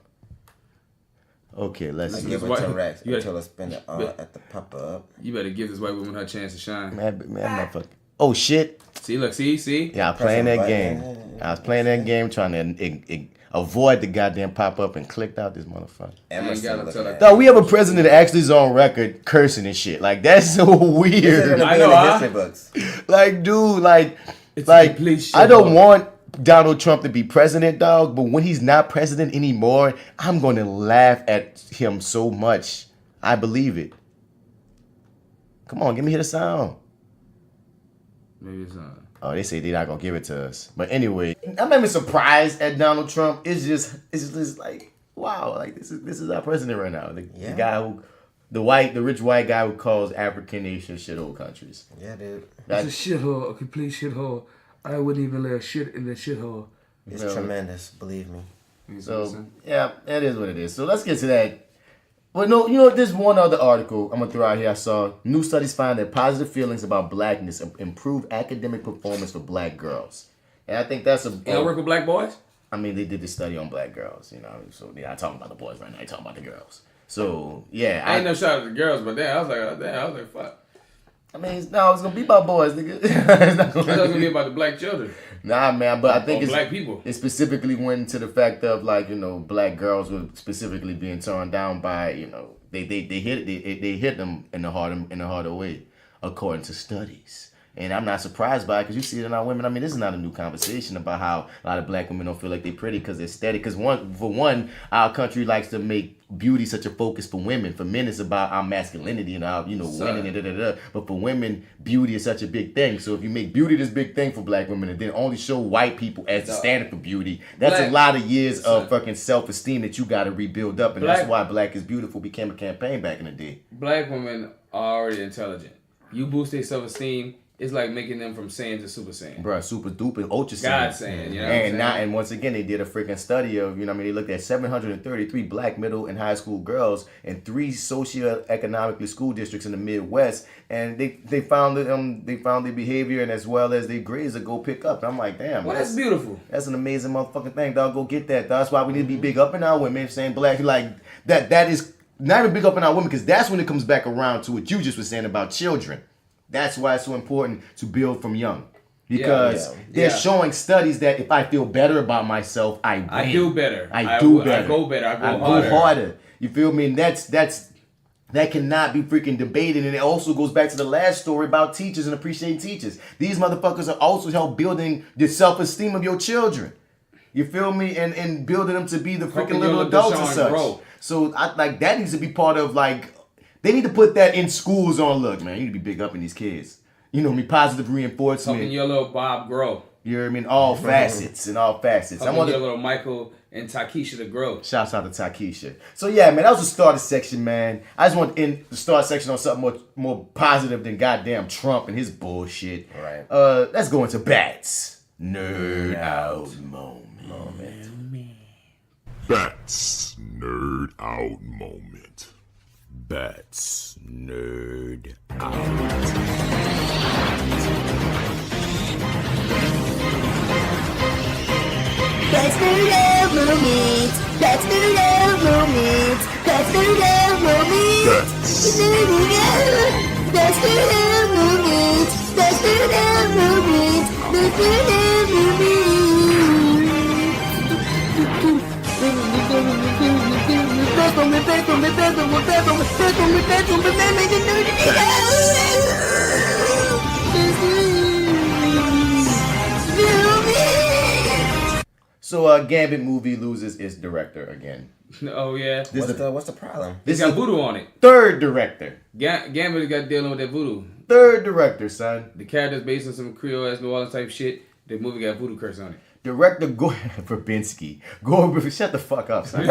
Okay, let's see. Give it What- to Rex you until it's spin it but- at the pop up. You better give this white woman her chance to shine. Man, motherfucker. Oh shit. See, look, see. Yeah, I was playing that Press the game. button. I was playing that game trying to avoid the goddamn pop up and clicked out this motherfucker. Emerson gotta looking tell at that- No, we have a president that actually is on record cursing and shit. Like that's so This is weird. gonna I be know, in the huh? history books. Like, dude, like, It's a complete shit I don't hole. want Donald Trump to be president, dog. But when he's not president anymore, I'm gonna laugh at him so much. I believe it. Come on, give me the sound. Maybe it's Oh, they say they're not gonna give it to us. But anyway, I'm not even surprised at Donald Trump. It's just like, wow, like this is our president right now. The guy who, the rich white guy who calls African nations shithole countries. Yeah, dude. It's a shithole, a complete shithole. I wouldn't even lay a shit in the shithole. It's tremendous, believe me. So yeah, that is what it is. So let's get to that. Well, no, you know, there's one other article I'm gonna throw out here. I saw new studies find that positive feelings about blackness improve academic performance for black girls, and I think that's a. Y'all work with black boys? I mean, they did this study on black girls, you know. So they're not talking about the boys right now. They're talking about the girls. So yeah, I ain't no shot at the girls, but then I was like, fuck. I mean, no, it's gonna be about boys, nigga. It's not I thought it was gonna be about the black children. Nah, man, but I think Or it's black people. It specifically went to the fact of like, you know, black girls were specifically being torn down by, you know, they hit them in the harder way, according to studies. And I'm not surprised by it because you see it in our women. I mean, this is not a new conversation about how a lot of black women don't feel like they're pretty because they're steady. Because for one, our country likes to make beauty such a focus for women. For men, it's about our masculinity and our, winning and da-da-da. But for women, beauty is such a big thing. So if you make beauty this big thing for black women and then only show white people as the standard for beauty, that's a lot of years of fucking self-esteem that you got to rebuild up. And that's why Black is Beautiful became a campaign back in the day. Black women are already intelligent. You boost their self-esteem, it's like making them from Saiyan to Super Saiyan. Bruh, super duper ultra God Saiyan. Saiyan, you know what I'm saying? And once again, they did a freaking study of, they looked at 733 black middle and high school girls in 3 socioeconomically school districts in the Midwest, and they found that they found their behavior and as well as their grades to go pick up. And I'm like, damn, Well, that's beautiful. That's an amazing motherfucking thing, dog. Go get that. That's why we need to be big up in our women, saying black like that. That is not even big up in our women because that's when it comes back around to what you just was saying about children. That's why it's so important to build from young. Because they're showing studies that if I feel better about myself, I win. I do better. I do better. I go better. I go harder. harder. You feel me? And that cannot be freaking debated. And it also goes back to the last story about teachers and appreciating teachers. These motherfuckers are also help building the self-esteem of your children. You feel me? And building them to be the freaking little adults and such. Grow. So that needs to be part of they need to put that in schools on. Look, man, you need to be big up in these kids. You know me, positive reinforcement. Helping your little Bob grow. You know what I mean? All facets and all facets. Helping your little Michael and Takesha to grow. Shouts out to Takesha. So yeah, man, that was the starter section, man. I just want to end the start section on something more positive than goddamn Trump and his bullshit. Right. Let's go into Bats Nerd Out Moment. Bats Nerd Out Moment. Bats Nerd Out. That's Nerd Out Moment. That's Nerd Out Moment. That's Nerd Out Moment. That's Nerd Out. That's Nerd Out Moment. That's Nerd Out Moment. That's Nerd Out Moment. So Gambit movie loses its director again. Oh yeah. What's the problem? This got voodoo on it. Third director. Gambit got dealing with that voodoo. Third director, son. The character's based on some Creole ass New Orleans type shit. The movie got voodoo curse on it. Director Gore Verbinski. Shut the fuck up, son.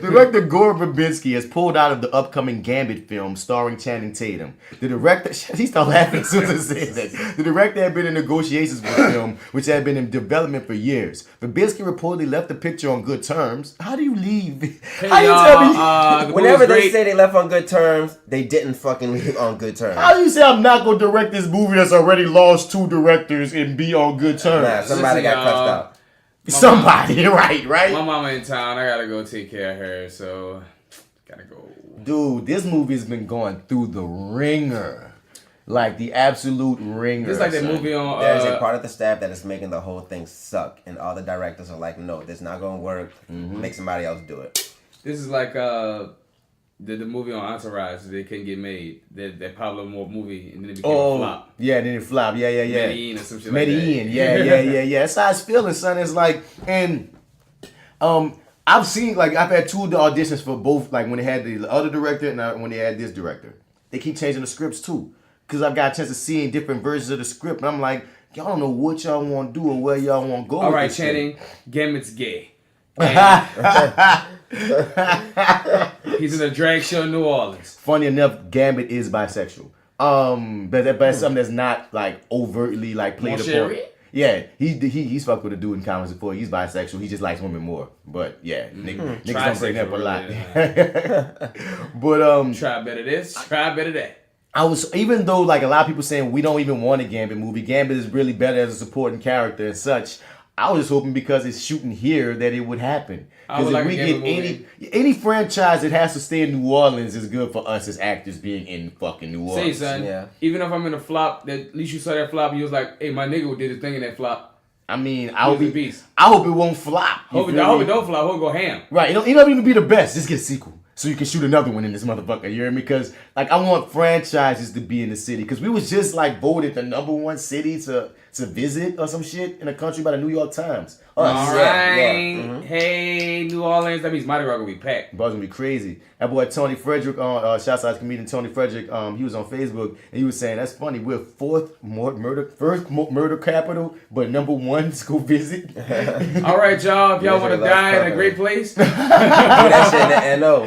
Director Gore Verbinski has pulled out of the upcoming Gambit film starring Channing Tatum. The director, he started laughing as soon as I said that. The director had been in negotiations for the film, which had been in development for years. Verbinski reportedly left the picture on good terms. How do you leave? Hey, How you tell me? Whenever they say they left on good terms, they didn't fucking leave on good terms. How do you say I'm not going to direct this movie that's already lost 2 directors and be on good terms? Nah, somebody got cussed out. Somebody, right? My mama in town. I gotta go take care of her, so gotta go. Dude, this movie's been going through the ringer. Like the absolute ringer. Just like that movie on. There's a part of the staff that is making the whole thing suck, and all the directors are like, "No, this not gonna work. Make somebody else do it." This is like the movie on Entourage that they couldn't get made. That Pablo Moore movie, and then it became a flop. Yeah, then it flopped. Yeah. Medellin or some shit like Medellin, that. yeah. That's how it's feeling, son. It's like, and I've seen, like, I've had 2 auditions for both, like when they had the other director and when they had this director. They keep changing the scripts too. Because I've got a chance of seeing different versions of the script, and I'm like, y'all don't know what y'all want to do or where y'all want to go. All with right, this Channing, Gambit's gay. He's in a drag show in New Orleans. Funny enough, Gambit is bisexual. But that's something that's not like overtly like played upon. Yeah, he's fucked with a dude in comics before. He's bisexual. He just likes women more. But yeah, niggas don't bring that up a lot. But try better this, try better that. I was, even though like a lot of people saying we don't even want a Gambit movie, Gambit is really better as a supporting character and such. I was just hoping because it's shooting here that it would happen. Because if like we get any franchise that has to stay in New Orleans is good for us as actors being in fucking New Orleans. Say, son, even if I'm in a flop, at least you saw that flop and you was like, hey, my nigga did a thing in that flop. I mean, I hope it won't flop. I hope it don't flop. I hope it go ham. Right. It don't even be the best. Just get a sequel. So you can shoot another one in this motherfucker, you hear me? Because like I want franchises to be in the city. Because we was just like voted the #1 city to visit or some shit in the country by the New York Times. All right. Hey, New Orleans. That means Mardi Gras gonna be packed. Buzz gonna be crazy. That boy Tony Frederick, shouts out to comedian Tony Frederick. He was on Facebook and he was saying that's funny. We're first murder capital, but #1 school visit. All right, y'all. If y'all want to die in a great place, do that shit in the NO.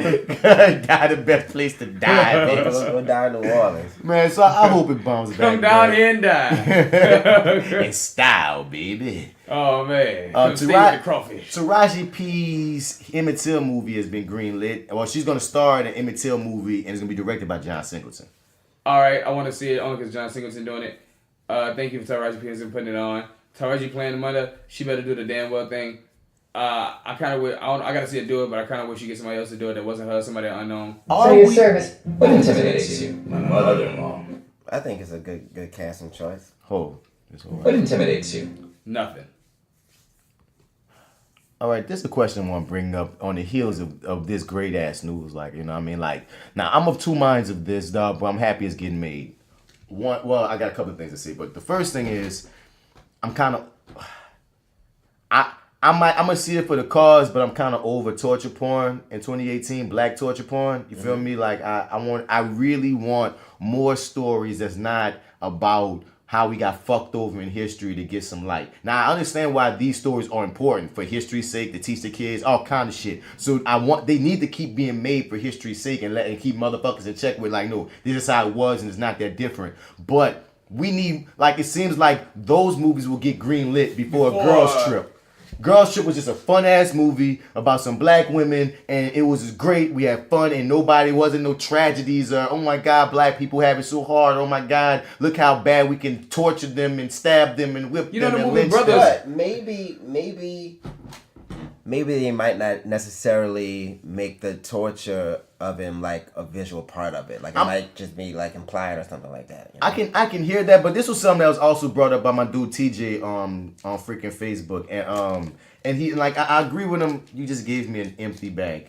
Die the best place to die, bitch. Go die in New Orleans, man. So I hope it bounces back. Come down here and die in style, baby. Oh man, Taraji P's Emmett Till movie has been greenlit. Well, she's gonna star in an Emmett Till movie, and it's gonna be directed by John Singleton. All right, I want to see it only because John Singleton doing it. Thank you for Taraji P and putting it on. Taraji playing the mother, she better do the damn well thing. I kind of wish I gotta see her do it, but I kind of wish she get somebody else to do it that wasn't her, somebody unknown. So your service, what intimidates you? My mother-in-law. I think it's a good casting choice. Oh, what intimidates you? Nothing. All right, this is the question I want to bring up on the heels of this great ass news. Like, you know what I mean? Like, now I'm of 2 minds of this, dog, but I'm happy it's getting made. Well, I got a couple of things to say, but the first thing is, I'm kind of, I'm gonna see it for the cause, but I'm kind of over torture porn in 2018, black torture porn. You feel me? Like, I really want more stories that's not about how we got fucked over in history to get some light. Now, I understand why these stories are important for history's sake, to teach the kids, all kind of shit. So they need to keep being made for history's sake and keep motherfuckers in check with like, no, this is how it was and it's not that different. But we need, like, it seems like those movies will get green lit before a Girls Trip. Girls Trip was just a fun ass movie about some black women, and it was great. We had fun, and wasn't no tragedies or, oh my God, black people have it so hard. Oh my God, look how bad we can torture them and stab them and whip them and lynch them. But maybe they might not necessarily make the torture of him like a visual part of it. Like it might just be like implied or something like that. You know? I can hear that, but this was something that was also brought up by my dude TJ on freaking Facebook, and he like I agree with him. You just gave me an empty bag.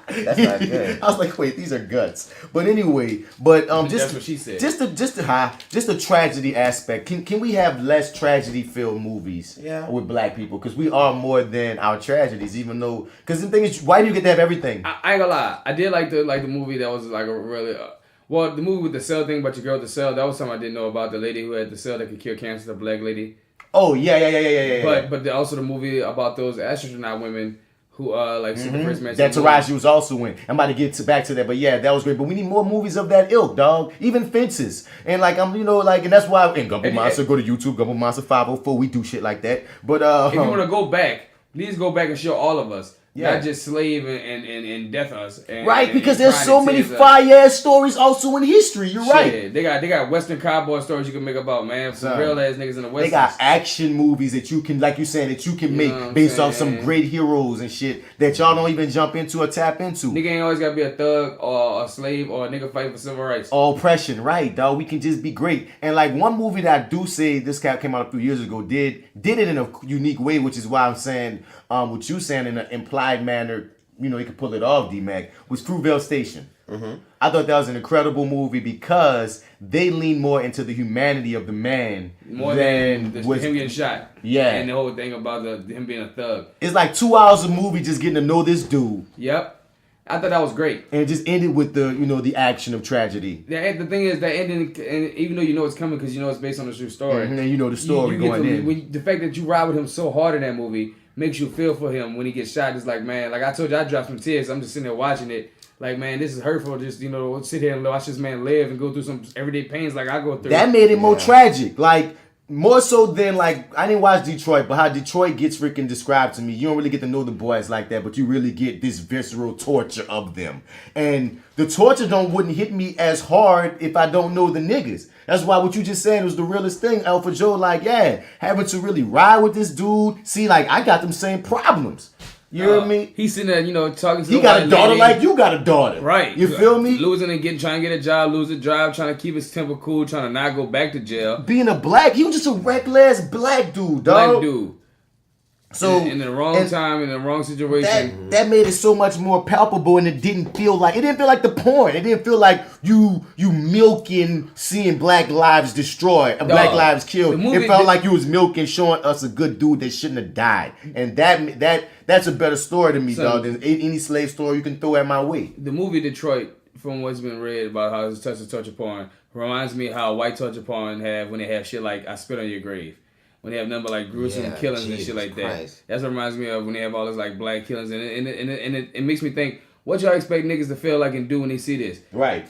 That's not good. I was like, wait, these are guts. But anyway, just that's what she said. Just the tragedy aspect. Can we have less tragedy filled movies with black people? Because we are more than our tragedies, even though. Because the thing is, why do you get to have everything? I ain't gonna lie. I did like the movie that was like a really well, the movie with the cell thing about your girl with the cell. That was something I didn't know about. The lady who had the cell that could cure cancer, the black lady. Oh yeah. But also the movie about those astronaut women who super first match. That Taraji was also in. I'm about to get back to that, but yeah, that was great. But we need more movies of that ilk, dog. Even Fences, and like and that's why in Gumbo Monster, go to YouTube, Gumbo Monster 504. We do shit like that. But if you want to go back, please go back and show all of us. not just slave and death us. And, Right, because there's trying so to many tease us. fire ass stories also in history. You're right. Shit, they got Western cowboy stories you can make about, man. Some Son, real ass niggas in the West. They got action movies that you can, like you saying, that you can You know what make I'm based off saying? some great heroes and shit that y'all don't even jump into or tap into. Nigga ain't always gotta be a thug or a slave or a nigga fighting for civil rights. All oppression, right, dog? We can just be great. And like one movie that I do say this cat came out a few years ago did it in a unique way, which is why I'm saying what you saying in an implied manner. You know, you can pull it off, D-Mac, was Fruitvale Station. I thought that was an incredible movie because they lean more into the humanity of the man More than than was, him getting shot. Yeah. And the whole thing about him being a thug. It's like 2 hours of movie just getting to know this dude. Yep. I thought that was great. And it just ended with the action of tragedy. The thing is that ending, and even though you know it's coming because you know it's based on a true story. And you know the story you get going in. the fact that you ride with him so hard in that movie makes you feel for him when he gets shot. It's like, man, like I told you, I dropped some tears. I'm just sitting there watching it. Like, man, this is hurtful. Just, sit here and watch this man live and go through some everyday pains like I go through. That made it more tragic. Like, more so than, like, I didn't watch Detroit, but how Detroit gets freaking described to me. You don't really get to know the boys like that, but you really get this visceral torture of them. And the torture wouldn't hit me as hard if I don't know the niggas. That's why what you just said was the realest thing, Alpha Joe. Like, yeah, having to really ride with this dude. See, like, I got them same problems. You hear me? He's sitting there, talking to He got a daughter like you got a daughter. Right. You feel me? Losing and trying to get a job, lose a job, trying to keep his temper cool, trying to not go back to jail. Being a black, he was just a reckless black dude, dog. Black dude. So in the wrong time, in the wrong situation. That made it so much more palpable, and it didn't feel like the porn. It didn't feel like you milking seeing black lives destroyed, black lives killed. It felt like you was milking, showing us a good dude that shouldn't have died, and that's a better story to me, dog, than any slave story you can throw at my way. The movie Detroit, from what's been read about how it's touched torture porn, reminds me how white torture porn have when they have shit like "I Spit on Your Grave." When they have number like gruesome killings and shit like that. That's what reminds me of when they have all this like black killings. And it makes me think, what y'all expect niggas to feel like and do when they see this? Right.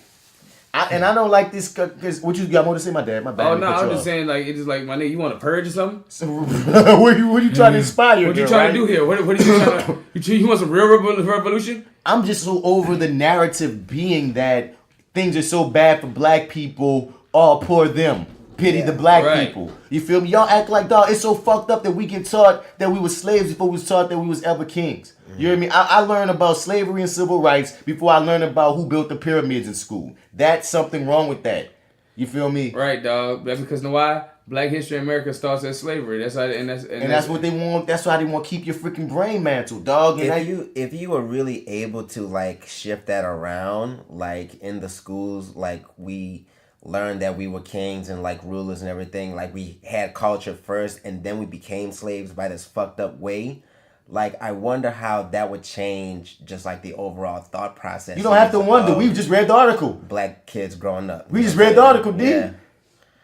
I don't like this because what you got more to say, my dad? My bad. Oh no, I'm just saying like it's just like my nigga, you want to purge or something? So, what you trying to inspire? What you trying to do here? What are you trying to? You want some real revolution? I'm just so over the narrative being that things are so bad for black people. All poor them. Pity the black people. You feel me? Y'all act like, dog, it's so fucked up that we get taught that we were slaves before we was taught that we was ever kings. You hear me? I learned about slavery and civil rights before I learned about who built the pyramids in school. That's something wrong with that. You feel me? Right, dog. That's because know why? Black history in America starts as slavery. That's how, and that's what they want. That's why they want to keep your freaking brain mantled, dog. And if you were really able to like shift that around, like in the schools, like we learned that we were kings and like rulers and everything, like we had culture first and then we became slaves by this fucked up way. Like I wonder how that would change just like the overall thought process. You don't have to wonder. We've just read the article. Black kids growing up. We just read the article, dude. Yeah.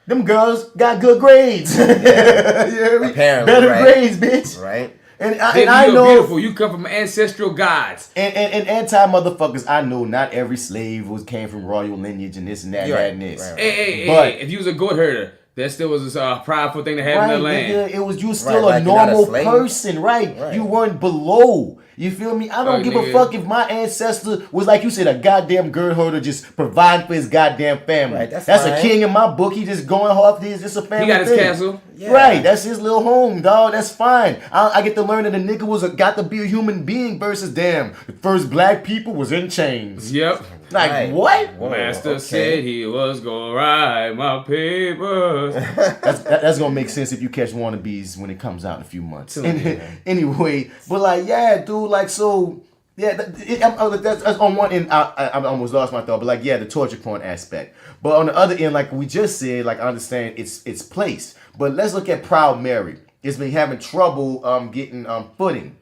Them girls got good grades. Yeah. Apparently, better grades, bitch. Right. And I know beautiful. You come from ancestral gods. And anti-motherfuckers, I know not every slave came from royal lineage and this and that and this. Right. Hey, if you was a goat herder, that still was a prideful thing to have in the land. Nigga, it was you still a normal person, right? You weren't below. You feel me? I don't give a fuck if my ancestor was, like you said, a goddamn girl herder just providing for his goddamn family. Right, that's a king in my book. He just going off. He's just a family. He got his castle. Yeah. Right, that's his little home, dog. That's fine. I get to learn that a nigga got to be a human being versus damn, the first black people was in chains. Yep. Like what? Master said he was gonna write my papers. That's gonna make sense if you catch Wannabes when it comes out in a few months. Anyway, but like, yeah, dude, like so. Yeah, that's on one end. I almost lost my thought, but like, yeah, the torture porn aspect. But on the other end, like we just said, like I understand its place. But let's look at Proud Mary. It's been having trouble getting footing,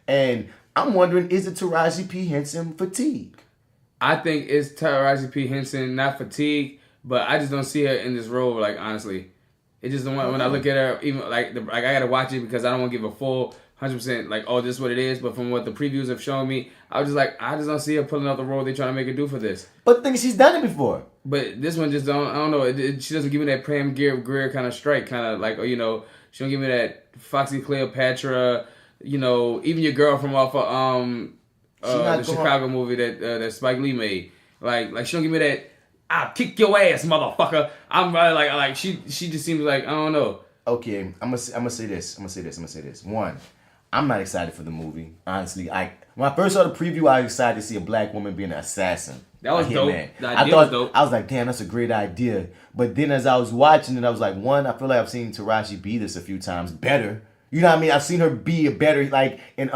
and I'm wondering, is it Taraji P. Henson fatigue? I think it's Taraji P. Henson, not fatigue, but I just don't see her in this role. Like honestly, it just don't want when I look at her, even like I gotta watch it because I don't want to give a full 100% like, oh, this is what it is. But from what the previews have shown me, I was just like, I just don't see her pulling out the role they're trying to make her do for this. But think she's done it before. But this one just don't. I don't know. She doesn't give me that Pam Grier kind of strike, kind of like, she don't give me that Foxy Cleopatra. you know, even your girl from off of the not going- Chicago movie that Spike Lee made. Like she don't give me that. I'll kick your ass, motherfucker. I'm like she just seems like I don't know. Okay, I'm gonna say this. One, I'm not excited for the movie. Honestly, when I first saw the preview, I was excited to see a black woman being an assassin. That was a dope. hitman. The I idea thought was dope. I was like, damn, that's a great idea. But then as I was watching it, I was like, one, I feel like I've seen Taraji be this a few times better. You know what I mean? I've seen her be a better like in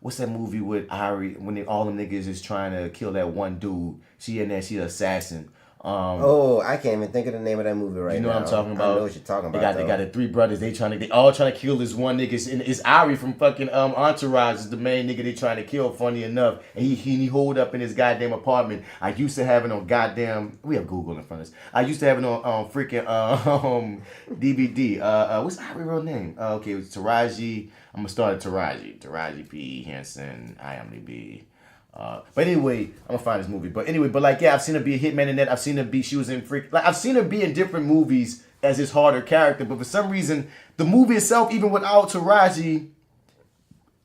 what's that movie with Ari when all them niggas is trying to kill that one dude? She in there, she an assassin. I can't even think of the name of that movie right now. You know what I'm talking about? I know what you're talking about. They got the three brothers. They all trying to kill this one nigga. It's Ari from fucking Entourage is the main nigga they trying to kill. Funny enough, and he holed up in his goddamn apartment. I used to have it on goddamn. We have Google in front of us. I used to have it on freaking DVD. What's Ari's real name? Okay, it was Taraji. I'm gonna start at Taraji. Taraji P. Henson. IMDb. But anyway, I'm gonna find this movie. But anyway, I've seen her be a hitman in that. I've seen her be. She was in I've seen her be in different movies as this harder character. But for some reason, the movie itself, even without Taraji,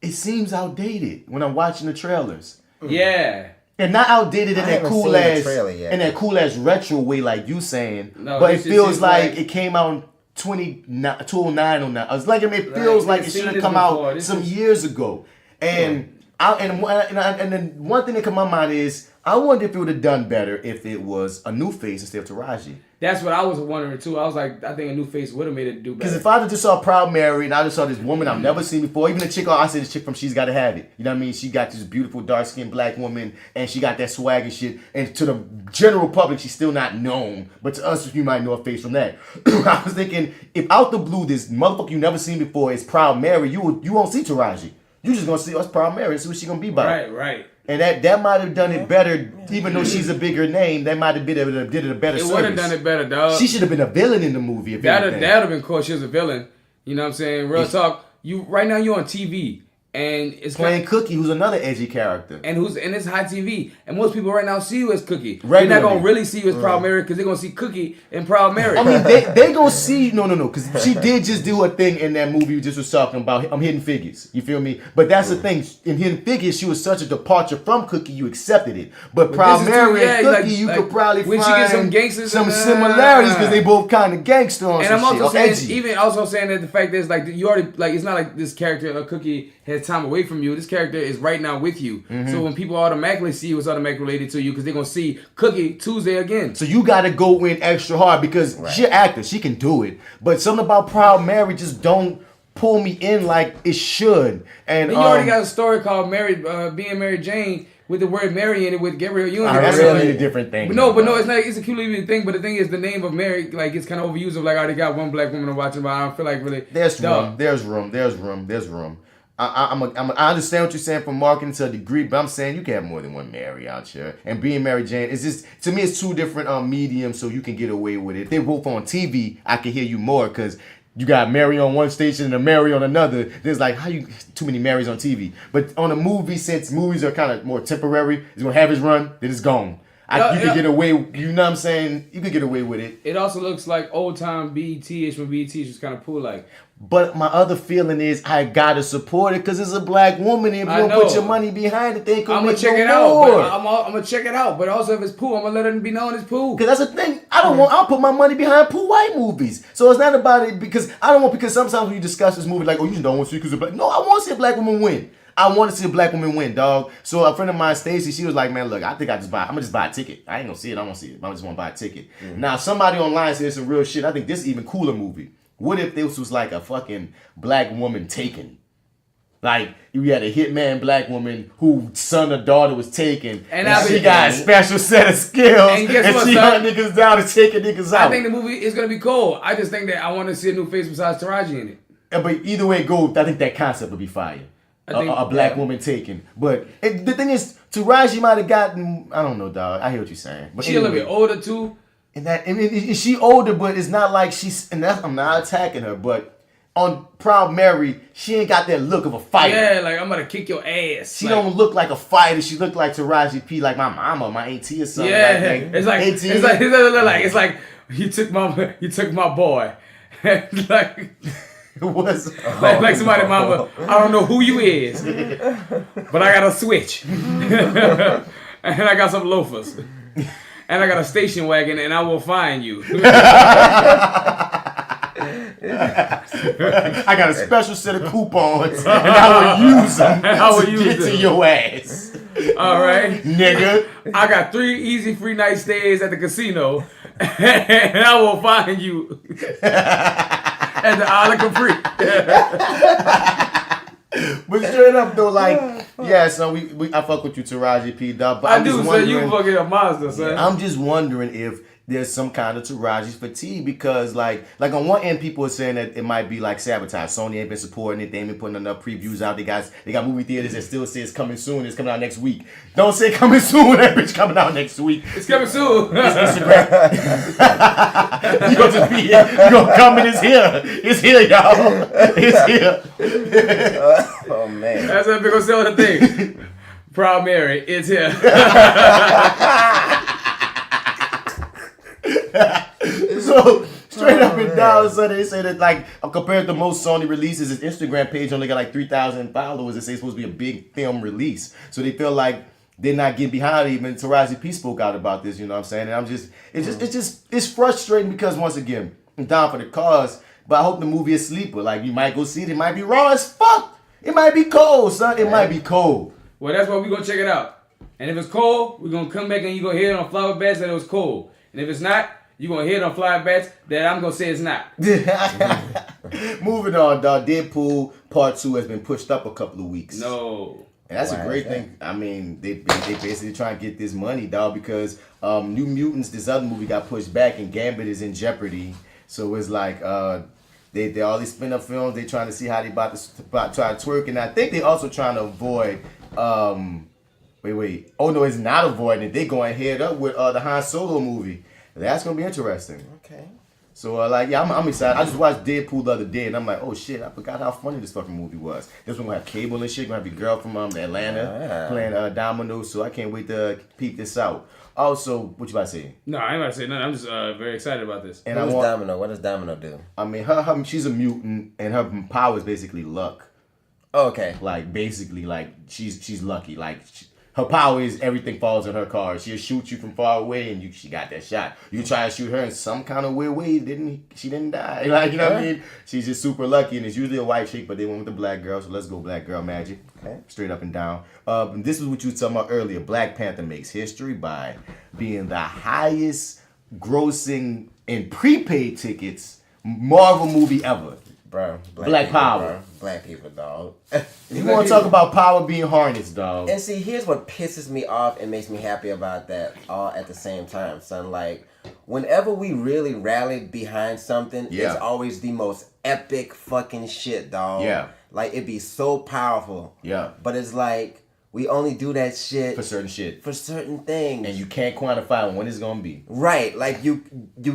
it seems outdated when I'm watching the trailers. Yeah. And not outdated in I that haven't cool seen the ass, trailer yet. in that cool ass retro way, like you saying. No, but it this just feels seems like like- it came out in 2009. I was like, it feels like we've it seen should have this come before. out This some is- years ago. And and then one thing that come to my mind is I wonder if it would have done better if it was a new face instead of Taraji. That's what I was wondering too. I was like, I think a new face would have made it do better. Because if I just saw Proud Mary and I just saw this woman I've never seen before, even the chick, I said this chick from She's Gotta Have It. You know what I mean? She got this beautiful dark-skinned black woman and she got that swag and shit. And to the general public, she's still not known. But to us, you might know her face from that. I was thinking, if out the blue, this motherfucker you never seen before is Proud Mary, you won't see Taraji. You just gonna see us Proud Mary and see what she gonna be about. Right. And that might have done it better, even though she's a bigger name. That might have did it a better It service. would have done it better, dog. She should have been a villain in the movie. If That'd anything. have been cool. She was a villain. You know what I'm saying? Real talk. Right now you're on TV and it's Playing Cookie, who's another edgy character. and it's high TV. And most people right now see you as Cookie. They're Regularly. not gonna really see you as Proud Mary because they're gonna see Cookie and Proud Mary. I mean, they gonna see no, because she did just do her thing in that movie we just was talking about. Hidden Figures. You feel me? But that's the thing. In Hidden Figures, she was such a departure from Cookie, you accepted it. But Proud this is Mary too- and yeah, Cookie, like- you like, could probably when she find gets some gangsters some and, similarities because they both kind of gangster on And some I'm also shit. Or saying, edgy. even also saying that the fact is like you already like it's not like this character Cookie has time away from you. This character is right now with you. Mm-hmm. So when people automatically see you, it's automatically related to you because they're gonna see Cookie Tuesday again. So you gotta go in extra hard because she's an actor, she can do it. But something about Proud Mary just don't pull me in like it should. And you already got a story called Being Mary Jane with the word Mary in it with Gabrielle Union. that's Right? really a different thing. But no, it's not. It's a completely thing. But the thing is, the name of Mary, like, it's kind of overused. Of like, I already got one black woman to watch it, but I don't feel like really. There's Dog. room. I understand what you're saying from marketing to a degree, but I'm saying you can have more than one Mary out here. And Being Mary Jane is just, to me, it's two different mediums, so you can get away with it. If they're both on TV, I can hear you more because you got Mary on one station and a Mary on another. There's like, how you too many Marys on TV? But on a movie, since movies are kind of more temporary, it's gonna have its run, then it's gone. You can get away. You know what I'm saying? You can get away with it. It also looks like old time BET-ish when BET was kind of cool, like. But my other feeling is I gotta support it because it's a black woman. If you I don't know. put your money behind it, they ain't gonna I'm gonna make check no it out. more. But I'm gonna check it out. But also, if it's Pooh, I'm gonna let it be known as Pooh. Because that's the thing. I'll put my money behind Pooh White movies. So it's not about it because because sometimes when you discuss this movie, like, oh, you just don't want to see because of black. No, I want to see a black woman win. I want to see a black woman win, dog. So a friend of mine, Stacy, she was like, man, look, I think I'm gonna just buy a ticket. I ain't gonna see it. I won't see it. I just want to buy a ticket. Now, somebody online said some real shit. I think this is even cooler movie. What if this was like a fucking black woman taken? Like, you had a hitman black woman whose son or daughter was taken, and she got a special set of skills, And guess what, she son? hunt niggas down and taking niggas out. I think the movie is gonna be cool. I just think that I want to see a new face besides Taraji in it. But either way it goes, I think that concept would be fire. A black woman taken. But the thing is, Taraji might have gotten, I don't know, dog. I hear what you're saying. But She a little bit older too. And she older, but it's not like I'm not attacking her, but on Proud Mary, she ain't got that look of a fighter. Yeah, like I'm gonna kick your ass. She don't look like a fighter. She look like Taraji P, like my mama, my auntie or something. Yeah, like it's like you took my boy. Like What's Like somebody, mama, I don't know who you is, but I got a switch. And I got some loafers. And I got a station wagon, and I will find you. I got a special set of coupons, and I will use them to get to your ass. All right, nigga. I got 3 easy free night stays at the casino, and I will find you at the Isle of Capri. But straight up though, like, yeah, son, I fuck with you, Taraji P. Dub. But I do, son. You fucking a monster, son. I'm just wondering if there's some kind of Taraji fatigue because, like on one end, people are saying that it might be like sabotage. Sony ain't been supporting it. They ain't been putting enough previews out. They got movie theaters that still say it's coming soon. It's coming out next week. Don't say coming soon. That bitch coming out next week. It's coming soon. It's Instagram. You gonna just be here. You gonna come and it's here. It's here, y'all. It's here. Oh man. That's what they're gonna sell the thing. Proud Mary, it's here. So straight up and down, so they say that like compared to most Sony releases, his Instagram page only got like 3,000 followers. They say it's supposed to be a big film release, so they feel like they're not getting behind it. Even Taraji P spoke out about this, you know what I'm saying? And it's frustrating because once again, I'm down for the cause, but I hope the movie is sleeper. Like you might go see it, it might be raw as fuck, it might be cold, son, it might be cold. Well, that's why we're gonna check it out. And if it's cold, we're gonna come back and you're gonna hear it on Flower Bats that it was cold. And if it's not, you're going to hear it on Flower Bats that I'm going to say it's not. Moving on, dog. Deadpool Part 2 has been pushed up a couple of weeks. No. And that's a great thing. I mean, they basically trying to get this money, dog, because New Mutants, this other movie, got pushed back and Gambit is in jeopardy. So it's like they all these spin-up films, they trying to see how they about to try to twerk. And I think they also trying to avoid... Wait. Oh, no, it's not avoiding it. They going head up with the Han Solo movie. That's going to be interesting. Okay. So, I'm excited. I just watched Deadpool the other day, and I'm like, oh, shit, I forgot how funny this fucking movie was. This one going to have Cable and shit. Going to have a girl from Atlanta playing Domino, so I can't wait to peep this out. Also, what you about to say? No, I ain't about to say nothing. I'm just very excited about this. And Domino? What does Domino do? I mean, her she's a mutant, and her power is basically luck. Oh, okay. Like, basically, like, she's lucky. Like, her power is everything falls in her card. She'll shoot you from far away, and she got that shot. You try to shoot her in some kind of weird way, she didn't die. Like, you know what I mean? She's just super lucky, and it's usually a white chick, but they went with the black girl, so let's go black girl magic. Okay. Straight up and down. This is what you were talking about earlier. Black Panther makes history by being the highest grossing in prepaid tickets Marvel movie ever. Bro, Black people, power. Bro. Black people, dog. You want to talk about power being harnessed, dog. And see, here's what pisses me off and makes me happy about that all at the same time, son. Like, whenever we really rally behind something, it's always the most epic fucking shit, dog. Yeah. Like, it'd be so powerful. Yeah. But it's like, we only do that shit for certain shit. For certain things. And you can't quantify when it's gonna be. Right. Like you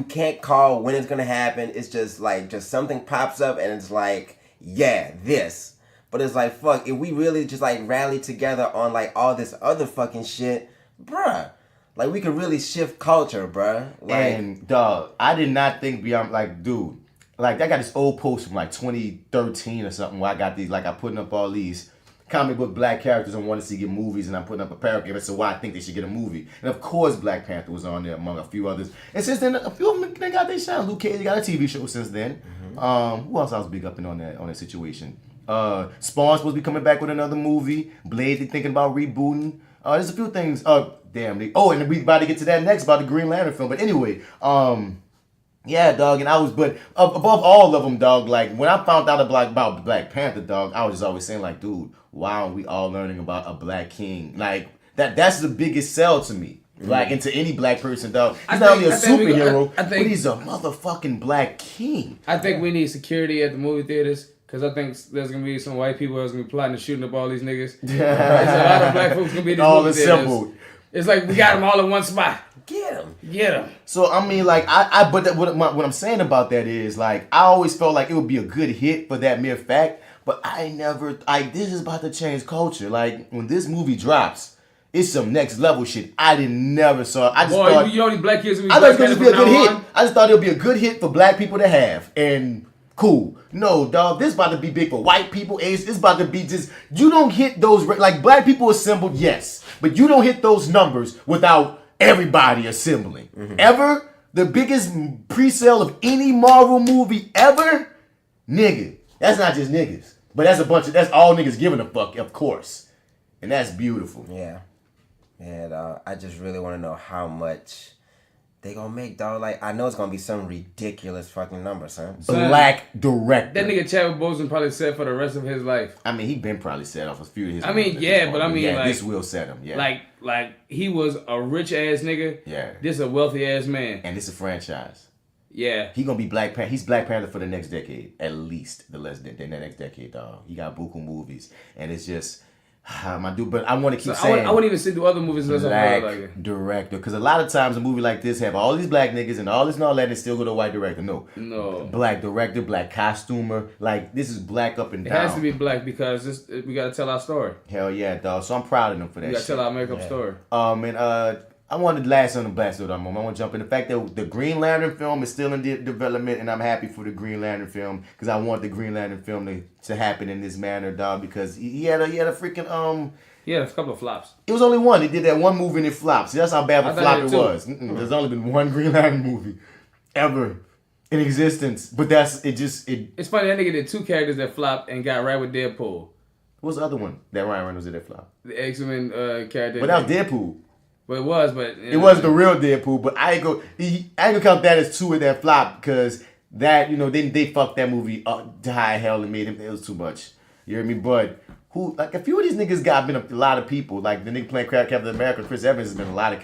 can't call when it's gonna happen. It's just like something pops up and it's like, yeah, this. But it's like, fuck, if we really just like rally together on like all this other fucking shit, bruh. Like we could really shift culture, bruh. Like, and dog, I did not think beyond like, dude, like I got this old post from like 2013 or something where I got these, like I'm putting up all these comic book black characters I want to see get movies, and I'm putting up a paragraph as to why I think they should get a movie. And of course Black Panther was on there among a few others. And since then, a few of them they got their shine. Luke Cage got a TV show since then. Mm-hmm. Who else I was big up in on that situation? Spawn's supposed to be coming back with another movie. Blade, they thinking about rebooting. There's a few things. And we about to get to that next about the Green Lantern film. But anyway, yeah, dog, and but above all of them, dog, like, when I found out about Black Panther, dog, I was just always saying, like, dude, why aren't we all learning about a black king? Like, that's the biggest sell to me. Like, into any black person, dog. He's not only a superhero, but he's a motherfucking black king. I think we need security at the movie theaters, because I think there's going to be some white people that's going to be plotting and shooting up all these niggas. There's a lot of black folks going to be in these all movie assembled. Theaters. It's like we got them all in one spot. Get them. So I mean, like, what I'm saying about that is, like, I always felt like it would be a good hit for that mere fact, but this is about to change culture. Like, when this movie drops, it's some next level shit I never saw. I just thought, you know these black kids. I thought it was going to be a good hit. I just thought it would be a good hit for black people to have, and Cool. No, dog. This about to be big for white people. It's about to be just. You don't hit those like black people assembled, yes, but you don't hit those numbers without everybody assembling. Ever the biggest pre-sale of any Marvel movie ever, nigga. That's not just niggas, but that's all niggas giving a fuck, of course, and that's beautiful. Yeah, dog. I just really want to know how much they gonna make, dog. Like, I know it's gonna be some ridiculous fucking number, son. Black director. That nigga Chadwick Boseman probably set for the rest of his life. I mean, he been probably set off a few of his. I mean, yeah, but I mean, like, this will set him. Yeah, like he was a rich ass nigga. Yeah, this a wealthy ass man, and this a franchise. Yeah, he gonna be Black Panther. He's Black Panther for the next decade, at least the next decade, dog. He got buku movies, and it's just my dude. But I want to keep saying I wouldn't even sit through other movies unless black I like it. Director, because a lot of times a movie like this have all these black niggas and all this and all that, and still go to a white director. No, black director, black costumer. Like, this is black up and down. It has to be black because we gotta tell our story. Hell yeah, dog. So I'm proud of them for that. We gotta tell our makeup story. And I wanted to last on the Black Suit. I want to jump in the fact that the Green Lantern film is still in development, and I'm happy for the Green Lantern film because I want the Green Lantern film to happen in this manner, dog. Because he had a freaking He had a couple of flops. It was only one. He did that one movie and it flopped. See, that's how bad of a flop it was. There's only been one Green Lantern movie ever in existence. But it's funny, that nigga did two characters that flopped and got right with Deadpool. What's the other one that Ryan Reynolds did that flop? The X-Men character. But that was Deadpool. But it wasn't the real Deadpool. But I ain't gonna count that as two of that flop because that, they fucked that movie up to high hell and made it was too much. You hear me? But a few of these niggas been a lot of people. Like the nigga playing Captain America, Chris Evans has been a lot of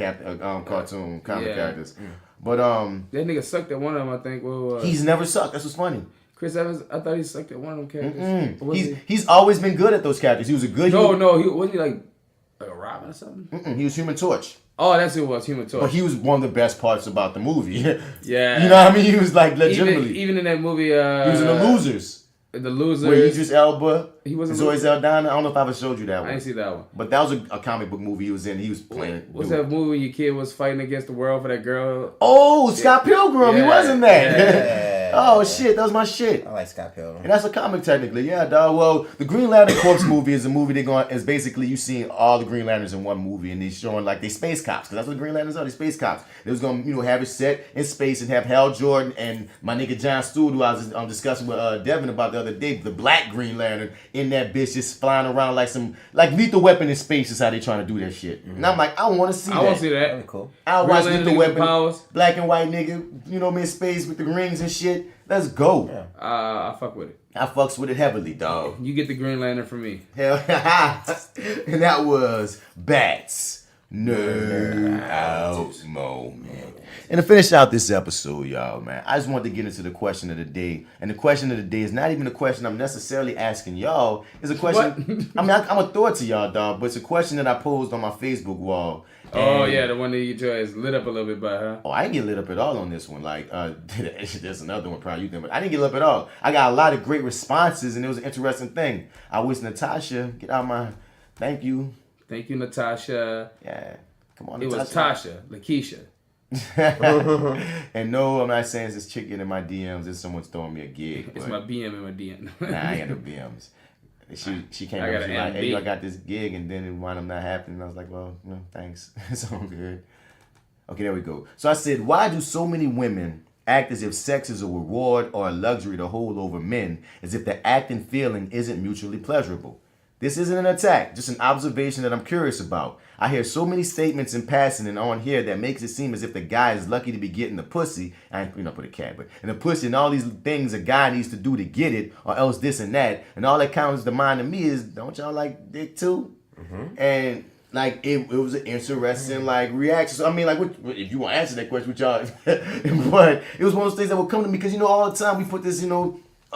cartoon comic characters. But that nigga sucked at one of them, I think. He's never sucked. That's what's funny. Chris Evans, I thought he sucked at one of them characters. He's always been good at those characters. He was a good. No, he wasn't like a Robin or something. He was Human Torch. Oh, that's who it was, Human Torch. But he was one of the best parts about the movie. Yeah. You know what I mean? He was like legitimately. Even in that movie. He was in The Losers. The Losers. Where Idris Elba. He wasn't. Zoe Saldana. I don't know if I ever showed you that one. I didn't see that one. But that was a comic book movie he was in. He was playing. What's that movie when your kid was fighting against the world for that girl? Oh, Scott Pilgrim. He was in that. Yeah. Oh shit, that was my shit. I like Scott Pilgrim. And that's a comic technically, yeah, dog. Well, the Green Lantern Corps movie is a movie is basically you seeing all the Green Lanterns in one movie, and they're showing like they space cops, because that's what the Green Lanterns are. They space cops. They was gonna have it set in space and have Hal Jordan and my nigga John Stewart, who I was discussing with Devin about the other day, the Black Green Lantern in that bitch just flying around like Lethal Weapon in space is how they trying to do that shit. And I'm like, I want to see that. I want to see that. That'd be cool. I'll watch Lethal Weapon, black and white nigga, in space with the rings and shit. Let's go. Yeah. I fuck with it. I fucks with it heavily, dog. You get the Green Lantern from me. Hell, and that was Bats Nerd Out Moment. And to finish out this episode, y'all, man, I just wanted to get into the question of the day. And the question of the day is not even a question I'm necessarily asking y'all. It's a question. I'm gonna throw it to y'all, dog, but it's a question that I posed on my Facebook wall. Oh yeah, the one that you is lit up a little bit by, huh? Oh, I didn't get lit up at all on this one. Like, there's another one probably you think, but I didn't get lit up at all. I got a lot of great responses, and it was an interesting thing. I wish Natasha get out my thank you. Thank you, Natasha. Yeah, come on, Natasha. It was Tasha, Lakeisha. And no, I'm not saying it's this chicken in my DMs. It's someone's throwing me a gig. It's my BM in my DM. Nah, I ain't got no BMs. She came up and she like, hey, I got this gig, and then it wound up not happening. I was like, well, thanks. It's all good. Okay, there we go. So I said, why do so many women act as if sex is a reward or a luxury to hold over men, as if the act and feeling isn't mutually pleasurable? This isn't an attack, just an observation that I'm curious about. I hear so many statements in passing and on here that makes it seem as if the guy is lucky to be getting the pussy. I ain't put a cat, but and the pussy and all these things a guy needs to do to get it, or else this and that. And all that comes to mind to me is, don't y'all like dick too? Mm-hmm. And like it was an interesting reaction. So I mean, if you want to answer that question with y'all, but it was one of those things that would come to me because all the time we put this,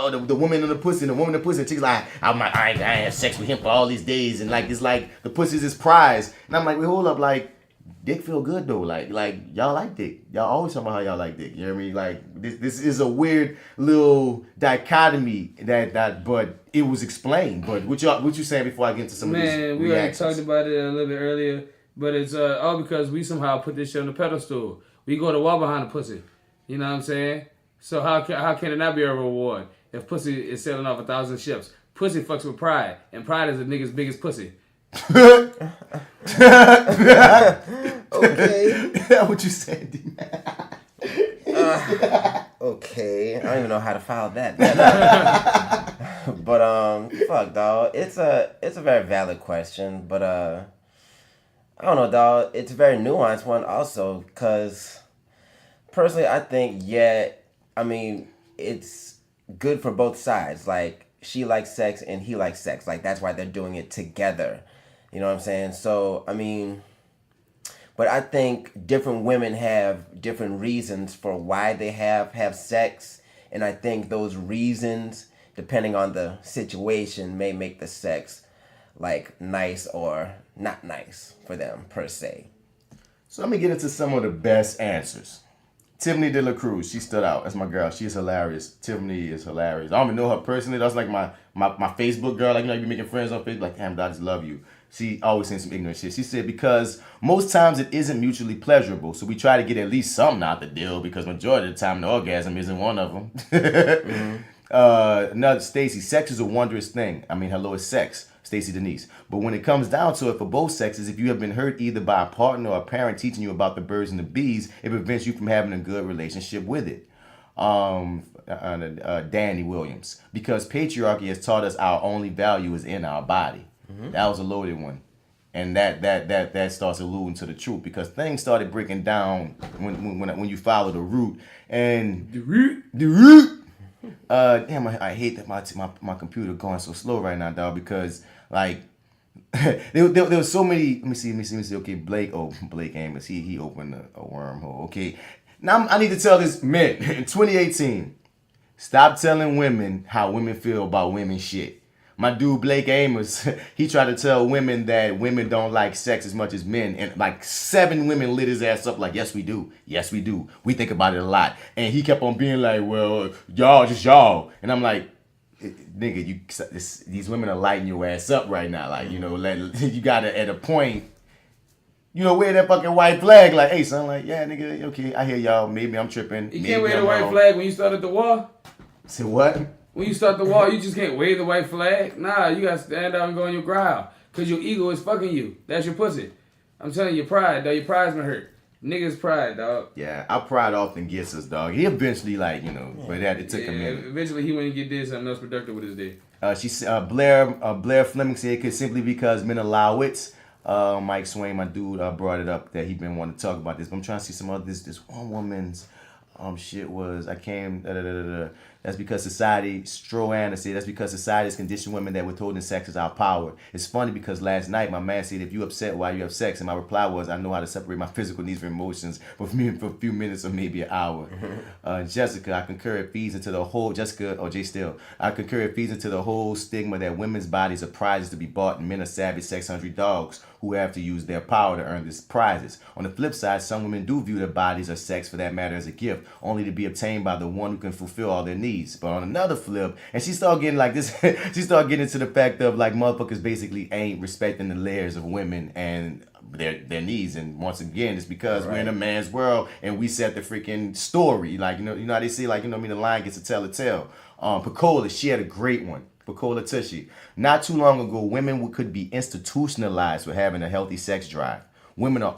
oh, the woman and the pussy, and the woman and the pussy, and she's like, I ain't had sex with him for all these days, and it's like the pussy's his prize. And I'm like, wait, hold up, dick feel good though, like y'all like dick. Y'all always talk about how y'all like dick. You know what I mean? Like this is a weird little dichotomy that but it was explained. But what you saying before I get into some of these reactions? We already talked about it a little bit earlier, but it's all because we somehow put this shit on the pedestal. We go to wall behind the pussy. You know what I'm saying? So how can it not be a reward if pussy is sailing off 1,000 ships? Pussy fucks with pride, and pride is a nigga's biggest pussy. Okay. That's what you said, D-Man. Okay. I don't even know how to file that. But fuck, dog. It's a very valid question, but I don't know, dog. It's a very nuanced one also, cause personally, I think it's good for both sides. Like, she likes sex and he likes sex. Like, that's why they're doing it together. You know what I'm saying? So, but I think different women have different reasons for why they have sex. And I think those reasons, depending on the situation, may make the sex, like, nice or not nice for them, per se. So let me get into some of the best answers. Tiffany De La Cruz, she stood out. That's my girl. She's hilarious. Tiffany is hilarious. I don't even know her personally. That's like my Facebook girl. Like, you be making friends on Facebook. Like, damn, I just love you. She always saying some ignorant shit. She said, because most times it isn't mutually pleasurable, so we try to get at least something out the deal, because majority of the time the orgasm isn't one of them. Another, Stacy, sex is a wondrous thing. Hello, it's sex. Stacy Denise. But when it comes down to it, for both sexes, if you have been hurt either by a partner or a parent teaching you about the birds and the bees, it prevents you from having a good relationship with it. Danny Williams. Because patriarchy has taught us our only value is in our body. Mm-hmm. That was a loaded one. And that starts alluding to the truth, because things started breaking down when you follow the root. And the root. Damn, I hate that my computer going so slow right now, dog, because like there was so many. Let me see. Okay, Blake Amos, he opened a wormhole. Okay, now I need to tell this men in 2018. Stop telling women how women feel about women shit. My dude Blake Amos, he tried to tell women that women don't like sex as much as men, and like 7 women lit his ass up like, yes we do, we think about it a lot, and he kept on being like, well, y'all just y'all, and I'm like, nigga, these women are lighting your ass up right now, like, you gotta at a point, wear that fucking white flag, like, hey son, like, yeah nigga, okay, I hear y'all, maybe I'm tripping. You can't wear the white flag when you started the war. Say what? When you start the war, you just can't wave the white flag. Nah, you gotta stand out and go on your growl. Cause your ego is fucking you. That's your pussy. I'm telling you, pride, dog. Your pride's been hurt. Niggas pride, dog. Yeah, our pride often gets us, dog. He eventually, but it took a minute. Eventually, he went and get this something else productive with his day. She said, Blair Fleming said it could simply because men allow it. Mike Swain, my dude, brought it up that he been wanting to talk about this. But I'm trying to see some other this one woman's shit was that's because society, Stroanna said, that's because society has conditioned women that withholding sex is our power. It's funny because last night my man said, if you upset while you have sex, and my reply was, I know how to separate my physical needs from emotions for a few minutes or maybe an hour. Jessica, I concur it feeds into the whole, I concur it feeds into the whole stigma that women's bodies are prizes to be bought and men are savage sex-hungry dogs who have to use their power to earn these prizes. On the flip side, some women do view their bodies or sex for that matter as a gift, only to be obtained by the one who can fulfill all their needs. But on another flip, and she started getting like this, she started getting into the fact of like motherfuckers basically ain't respecting the layers of women and their needs. And once again, it's because we're in a man's world and we set the freaking story. Like, you know how they say, like, the lion gets to tell a tale. Pecola, she had a great one. Pecola Tushy. Not too long ago, women could be institutionalized for having a healthy sex drive. Women are,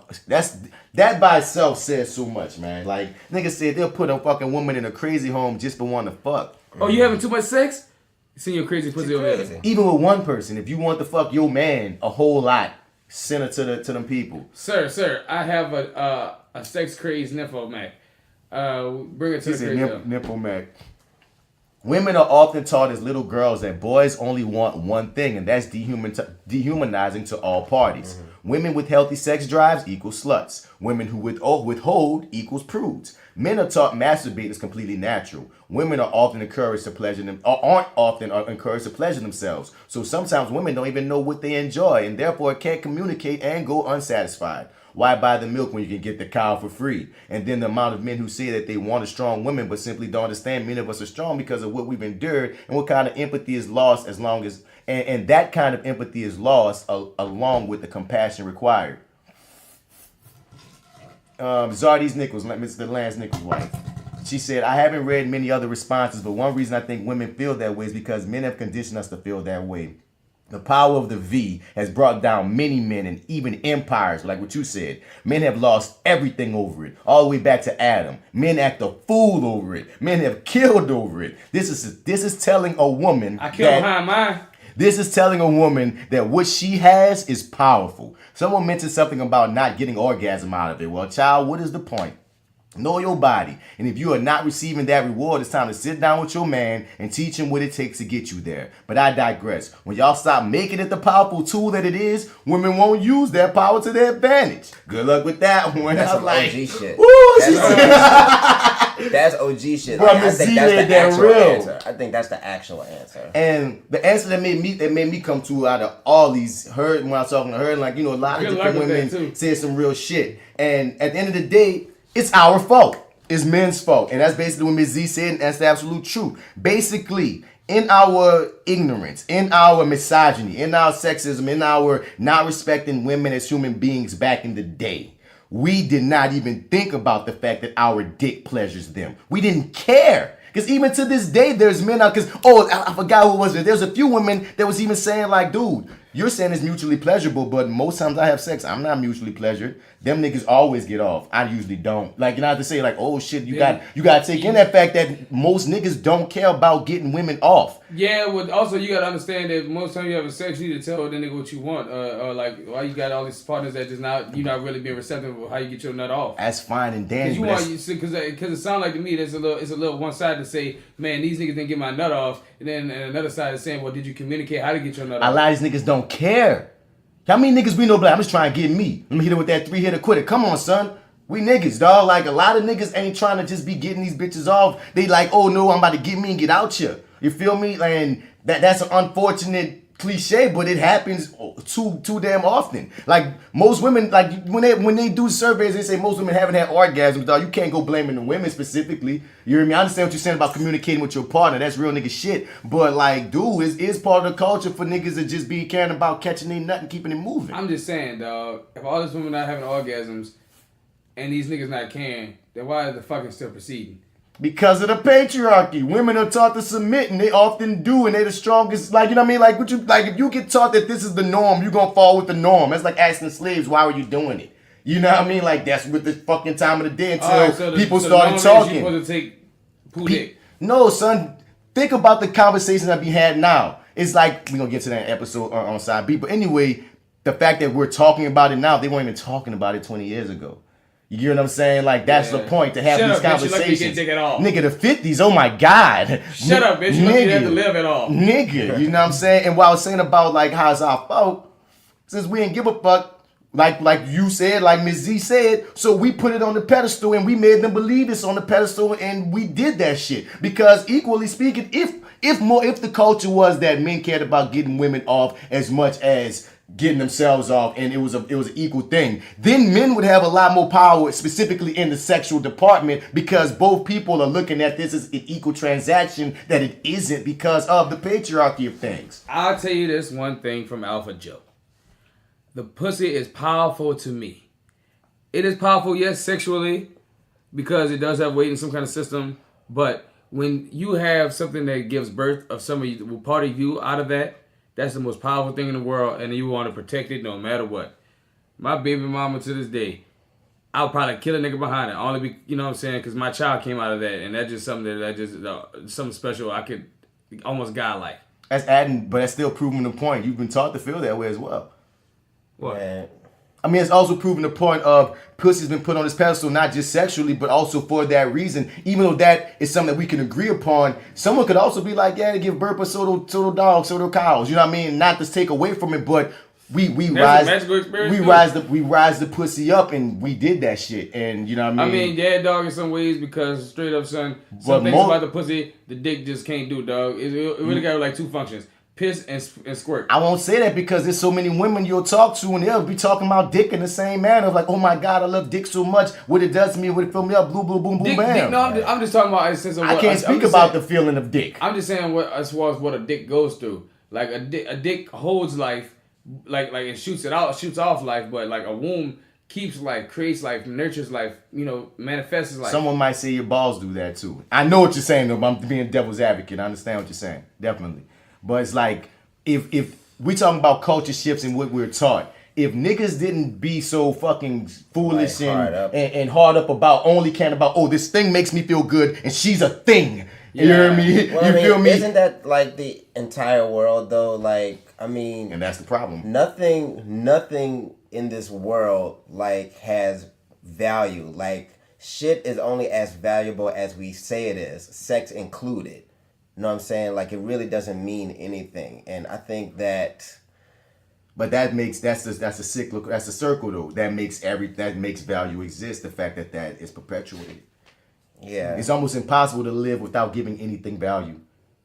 that by itself says so much, man. Like, niggas said they'll put a fucking woman in a crazy home just for wanting to fuck. Oh, you having too much sex? You seen your crazy pussy over there. Even with one person, if you want to fuck your man a whole lot, send it to them people. Sir, I have a sex crazed nymphomac. Bring it to the crazy nymphomac. Women are often taught as little girls that boys only want one thing, and that's dehumanizing to all parties. Mm-hmm. Women with healthy sex drives equal sluts. Women who withhold equals prudes. Men are taught masturbate is completely natural. Women are often encouraged to pleasure them, or aren't often encouraged to pleasure themselves. So sometimes women don't even know what they enjoy, and therefore can't communicate and go unsatisfied. Why buy the milk when you can get the cow for free? And then the amount of men who say that they want a strong woman but simply don't understand many of us are strong because of what we've endured and what kind of empathy is lost as long as, and that kind of empathy is lost along with the compassion required. Zardy's Nichols, Mr. Lance Nichols' wife. She said, I haven't read many other responses, but one reason I think women feel that way is because men have conditioned us to feel that way. The power of the V has brought down many men and even empires, like what you said. Men have lost everything over it, all the way back to Adam. Men act a fool over it. Men have killed over it. This is telling a woman I killed behind mine. This is telling a woman that what she has is powerful. Someone mentioned something about not getting orgasm out of it. Well, child, what is the point? Know your body. And if you are not receiving that reward, it's time to sit down with your man and teach him what it takes to get you there. But I digress. When y'all stop making it the powerful tool that it is, women won't use that power to their advantage. Good luck with that one. That's some like, OG shit. Woo, That's OG shit. Bro, I think that's the actual real. answer. I think that's the actual answer. And the answer that made me come to out of all these, her when I was talking to her, like, you know, a lot of different women said some real shit. And at the end of the day, it's our fault. It's men's fault. And that's basically what Ms. Z said, and that's the absolute truth. Basically, in our ignorance, in our misogyny, in our sexism, in our not respecting women as human beings back in the day, we did not even think about the fact that our dick pleasures them. We didn't care. Because even to this day, there's men out, because, I forgot who it was. There's a few women that was even saying like, dude, you're saying it's mutually pleasurable, but most times I have sex, I'm not mutually pleasured. Them niggas always get off. I usually don't. Like, you know, I have to say like, oh shit, you got to take in that fact that most niggas don't care about getting women off. Yeah, well, also you got to understand that most time you have a sex, you need to tell the nigga what you want. Or like, why you got all these partners that just you're not really being receptive of how you get your nut off. That's fine and dandy. Because it sounds like to me it's a little one side to say, man, these niggas didn't get my nut off, and then another side is saying, well, did you communicate how to get your nut off? A lot of these niggas don't care. How many niggas we know black? I'm just trying to get me. Let me hit it with that 3-hitter quitter. Come on, son. We niggas, dog. Like, a lot of niggas ain't trying to just be getting these bitches off. They like, oh no, I'm about to get me and get out here. You feel me? And that's an unfortunate cliche, but it happens too damn often. Like, most women, like when they do surveys, they say most women haven't had orgasms, dog. You can't go blaming the women specifically. You hear me? I understand what you're saying about communicating with your partner. That's real nigga shit. But like, dude, it's part of the culture for niggas to just be caring about catching their nut and keeping it moving. I'm just saying, dog, if all these women not having orgasms and these niggas not caring, then why is the fucking still proceeding? Because of the patriarchy. Women are taught to submit, and they often do, and they're the strongest. Like, you know what I mean? Like, if you get taught that this is the norm, you're gonna fall with the norm. That's like asking slaves, why were you doing it? You know what I mean? Like, that's what the fucking time of the day until people started talking. You're supposed to take poo dick. No, son. Think about the conversations that we had now. It's like, we're gonna get to that episode on Side B. But anyway, the fact that we're talking about it now, they weren't even talking about it 20 years ago. You know what I'm saying? Like, that's the point, to have these conversations. Bitch, you get all. Nigga, the 50s, oh my God. Shut up, bitch. You lucky you have to live at all. Nigga, you know what I'm saying? And what I was saying about, like, how it's our fault, since we ain't give a fuck, like you said, like Ms. Z said, so we put it on the pedestal and we made them believe it's on the pedestal, and we did that shit. Because equally speaking, if the culture was that men cared about getting women off as much as getting themselves off, and it was an equal thing, then men would have a lot more power, specifically in the sexual department, because both people are looking at this as an equal transaction that it isn't, because of the patriarchy of things. I'll tell you this one thing from Alpha Joe. The pussy is powerful to me. It is powerful, yes, sexually, because it does have weight in some kind of system, but when you have something that gives birth of some of you, part of you out of that, that's the most powerful thing in the world, and you want to protect it no matter what. My baby mama to this day, I'll probably kill a nigga behind it, only be, you know what I'm saying, because my child came out of that, and that's just something something special. I could almost godlike. That's adding, but that's still proving the point. You've been taught to feel that way as well. What? Man. I mean, it's also proving the point of pussy's been put on this pedestal, not just sexually, but also for that reason. Even though that is something that we can agree upon, someone could also be like, yeah, they give birth, but so do dogs, so do cows. You know what I mean? Not to take away from it, but we rise the pussy up, and we did that shit. And you know what I mean? I mean, yeah, dog, in some ways, because straight up, son, some things about the pussy, the dick just can't do, dog. It really got like two functions. Piss and squirt. I won't say that because there's so many women you'll talk to and they'll be talking about dick in the same manner of like, oh my God, I love dick so much. What it does to me, what it fill me up, blue, blue, boom, boom, dick, bam. Dick, no, I'm just talking about a sense of what, I can't speak about the feeling of dick. I'm just saying as far as what a dick goes through. Like a dick holds life, like it shoots off life, but like a womb keeps life, creates life, nurtures life, manifests life. Someone might say your balls do that too. I know what you're saying though, but I'm being devil's advocate. I understand what you're saying, definitely. But it's like if we talking about culture shifts and what we're taught. If niggas didn't be so fucking foolish and hard up about only caring about this thing makes me feel good and she's a thing. You hear me? Well, feel me? Isn't that like the entire world though? Like, I mean, and that's the problem. Nothing in this world like has value. Like, shit is only as valuable as we say it is, sex included. You know what I'm saying? Like, it really doesn't mean anything. And I think that. But that's a cyclical, that's a circle though. That makes value exist. The fact that is perpetuated. Yeah. It's almost impossible to live without giving anything value,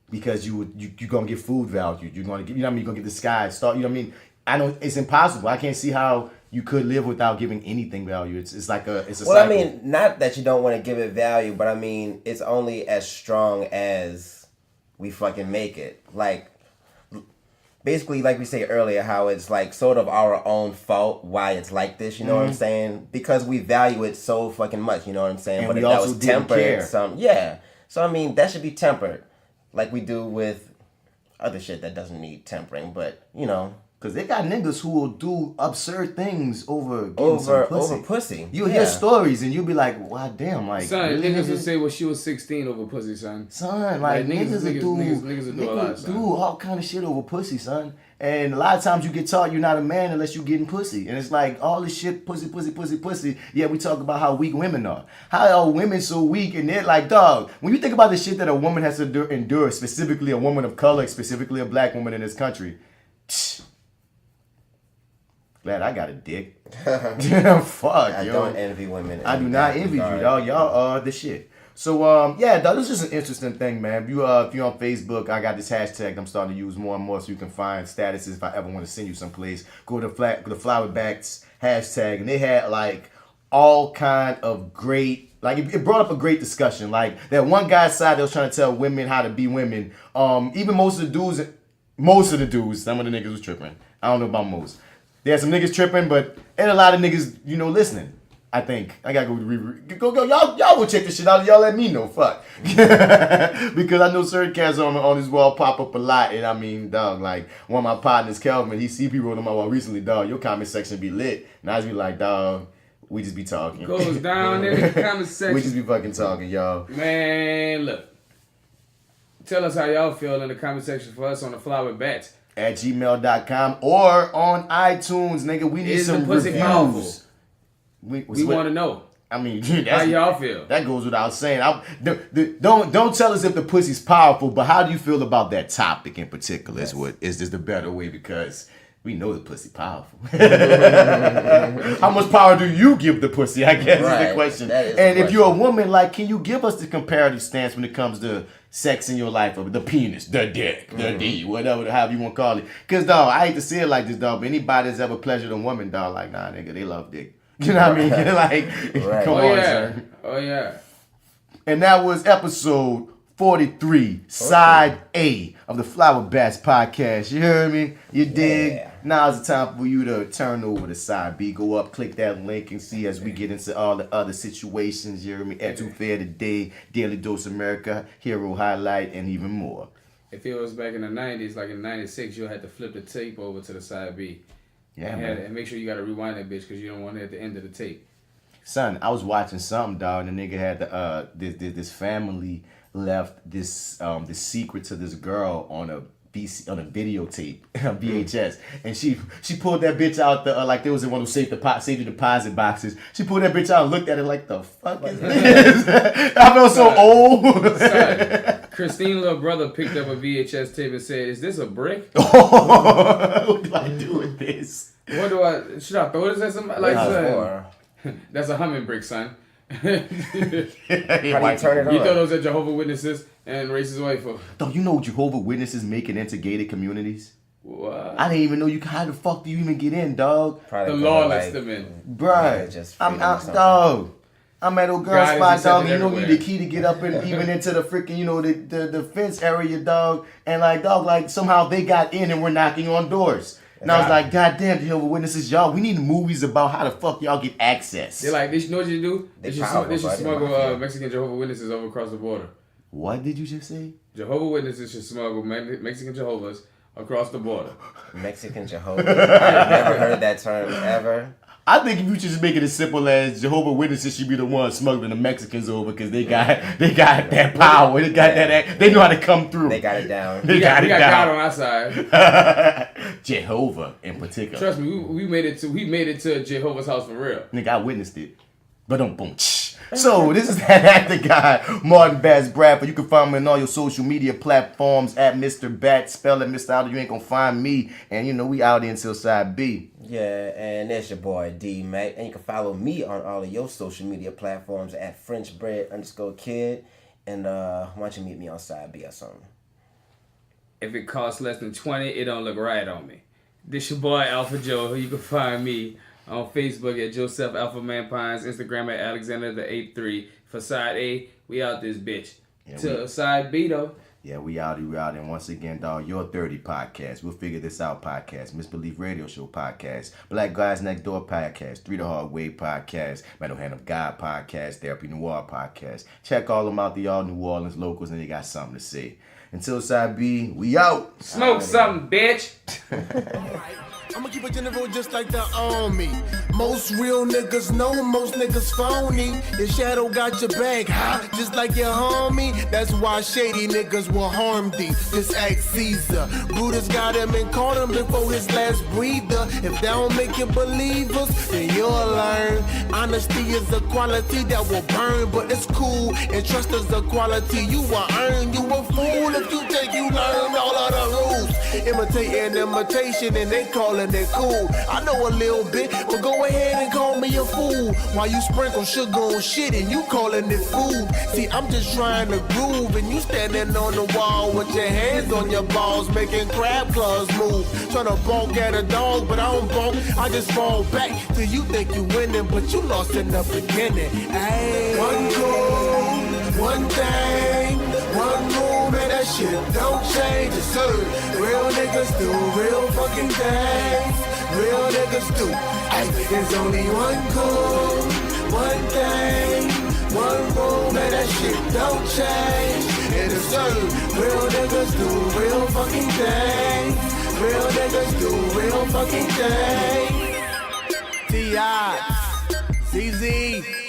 because you're gonna get food value. You're gonna get, you're gonna get the sky. Start. You know what I mean? I know it's impossible. I can't see how you could live without giving anything value. It's a cycle. I mean, not that you don't want to give it value, but I mean, it's only as strong as we fucking make it. Like, basically, like we said earlier, how it's like sort of our own fault why it's like this, you know what I'm saying? Because we value it so fucking much, you know what I'm saying? And but we if that also was didn't care. tempered, So I mean, that should be tempered, like we do with other shit that doesn't need tempering. But because they got niggas who will do absurd things over pussy. You hear stories and you'll be like, wow, damn, like, son, really, niggas will say, well, she was 16 over pussy, son. Son, like niggas will do a lot, son. Do all kind of shit over pussy, son. And a lot of times you get taught you're not a man unless you getting pussy. And it's like all this shit, pussy. Yeah, we talk about how weak women are. How are women so weak? And they're like, dog, when you think about the shit that a woman has to endure, specifically a woman of color, specifically a black woman in this country, glad I got a dick. Fuck, I don't envy women. I do not envy you, dog. Y'all are the shit. So, dog, this is just an interesting thing, man. If you're on Facebook, I got this hashtag I'm starting to use more and more so you can find statuses if I ever want to send you someplace. Go to the Flower Bats hashtag, and they had, like, all kind of great, like, it brought up a great discussion. Like, that one guy's side that was trying to tell women how to be women. Even most of the dudes, some of the niggas was tripping. I don't know about most. There's some niggas tripping, but ain't a lot of niggas, listening. I think I gotta go. Y'all will check this shit out. Y'all let me know. Fuck, because I know certain cats on this wall pop up a lot, and I mean, dog, like one of my partners, Kelvin, he wrote on my wall recently, dog. Your comment section be lit, and I just be like, dog, we just be talking. Goes down in the comment section. We just be fucking talking, y'all. Man, look. Tell us how y'all feel in the comment section for us on the Flower Bats. At gmail.com or on iTunes, nigga. We need some reviews. Powerful? We want to know. I mean, how y'all feel? That goes without saying. Don't tell us if the pussy's powerful, but how do you feel about that topic in particular? Yes. Is this the better way? Because we know the pussy powerful. How much power do you give the pussy? I guess is the question. And if you're a woman, like, can you give us the comparative stance when it comes to sex in your life, or the penis, the dick, the D, whatever, however you want to call it? Because, dog, I hate to say it like this, dog, but anybody that's ever pleasured a woman, dog, like, nah, nigga, they love dick. You know what I mean? Like, come on, sir. Oh, yeah. And that was episode 43, Side A of the Flower Bats podcast. You heard me? You dig? Yeah. Now's the time for you to turn over to Side B. Go up, click that link, and see as we get into all the other situations. You heard me? At Too Fair Today, Daily Dose America, Hero Highlight, and even more. If it was back in the 90s, like in 96, you'll have to flip the tape over to the Side B. Yeah, and make sure you got to rewind that bitch because you don't want it at the end of the tape. Son, I was watching something, dog, and the nigga had this family left this secret to this girl on a videotape, VHS, and she pulled that bitch out like there was the one who saved the deposit boxes. She pulled that bitch out and looked at it like, the fuck is this? I felt so old. Son, Christine's little brother picked up a VHS tape and said, "Is this a brick? What do I do with this? What do I? Should I throw this at somebody?" Like, that's a humming brick, son. How do you turn it on? You throw those at Jehovah's Witnesses and racist white folk. Don't you know Jehovah's Witnesses make it into gated communities? What? I didn't even know you. How the fuck do you even get in, dog? The law lets them in. Bruh, I'm out, dog. I'm at old girl spot, dog. You know you the key to get up and even into the freaking, the fence area, dog. And like, dog, like somehow they got in and we're knocking on doors. And I was like, God damn, Jehovah's Witnesses, y'all, we need movies about how the fuck y'all get access. They're like, you know what you do? They They should smuggle Mexican Jehovah's Witnesses over across the border. What did you just say? Jehovah's Witnesses should smuggle Mexican Jehovah's across the border. Mexican Jehovah's. I've never heard that term ever. I think if you just make it as simple as Jehovah's Witnesses should be the ones smuggling the Mexicans over because they got that power. They got that. They know how to come through. They got it down. We got God on our side. Jehovah in particular. Trust me, we made it to Jehovah's house for real. Nigga, I witnessed it. But don't boom. So this is that actor guy, Martin Bass Bradford. You can find me on all your social media platforms at Mr. Bat. Spell it, Mr. Out. You ain't gonna find me. And you know we out here until side B. Yeah, and there's your boy D Mac, and you can follow me on all of your social media platforms at FrenchBread_kid. And why don't you meet me on side B or something? If it costs less than 20, it don't look right on me. This your boy Alpha Joe. You can find me on Facebook at Joseph Alpha Man Pines, Instagram at Alexander the 83. For side A, we out this bitch. To side B though. Yeah, we out. And once again, dog, Your 30 podcast. We'll figure this out podcast. Misbelief Radio Show podcast. Black Guys Next Door podcast. 3 The Hard Way podcast. Metal Hand of God podcast. Therapy Noir podcast. Check all them out. The all New Orleans locals, and they got something to say. Until side B, we out. Smoke something, bitch. I'ma keep it general just like the army. Most real niggas know, most niggas phony. Your shadow got your back, huh? Just like your homie. That's why shady niggas will harm thee. Just act Caesar. Brutus got him and caught him before his last breather. If they don't make you believers, then you'll learn. Honesty is a quality that will burn, but it's cool. And trust is a quality you will earn. You a fool if you think you learn all of the rules. Imitating imitation and they calling it cool. I know a little bit, but go ahead and call me a fool. While you sprinkle sugar on shit and you calling it food. See, I'm just trying to groove and you standing on the wall with your hands on your balls, making crab claws move. Trying to bonk at a dog, but I don't bonk. I just fall back till you think you winning, but you lost in the beginning. Ay. One goal, one thing, one rule, man, that shit don't change. It's certain. Real niggas do real fucking things. Real niggas do. Ay, there's only one goal, one thing, one rule, man, that shit don't change. And it's certain. Real niggas do real fucking things. Real niggas do real fucking things. T.I. CZ.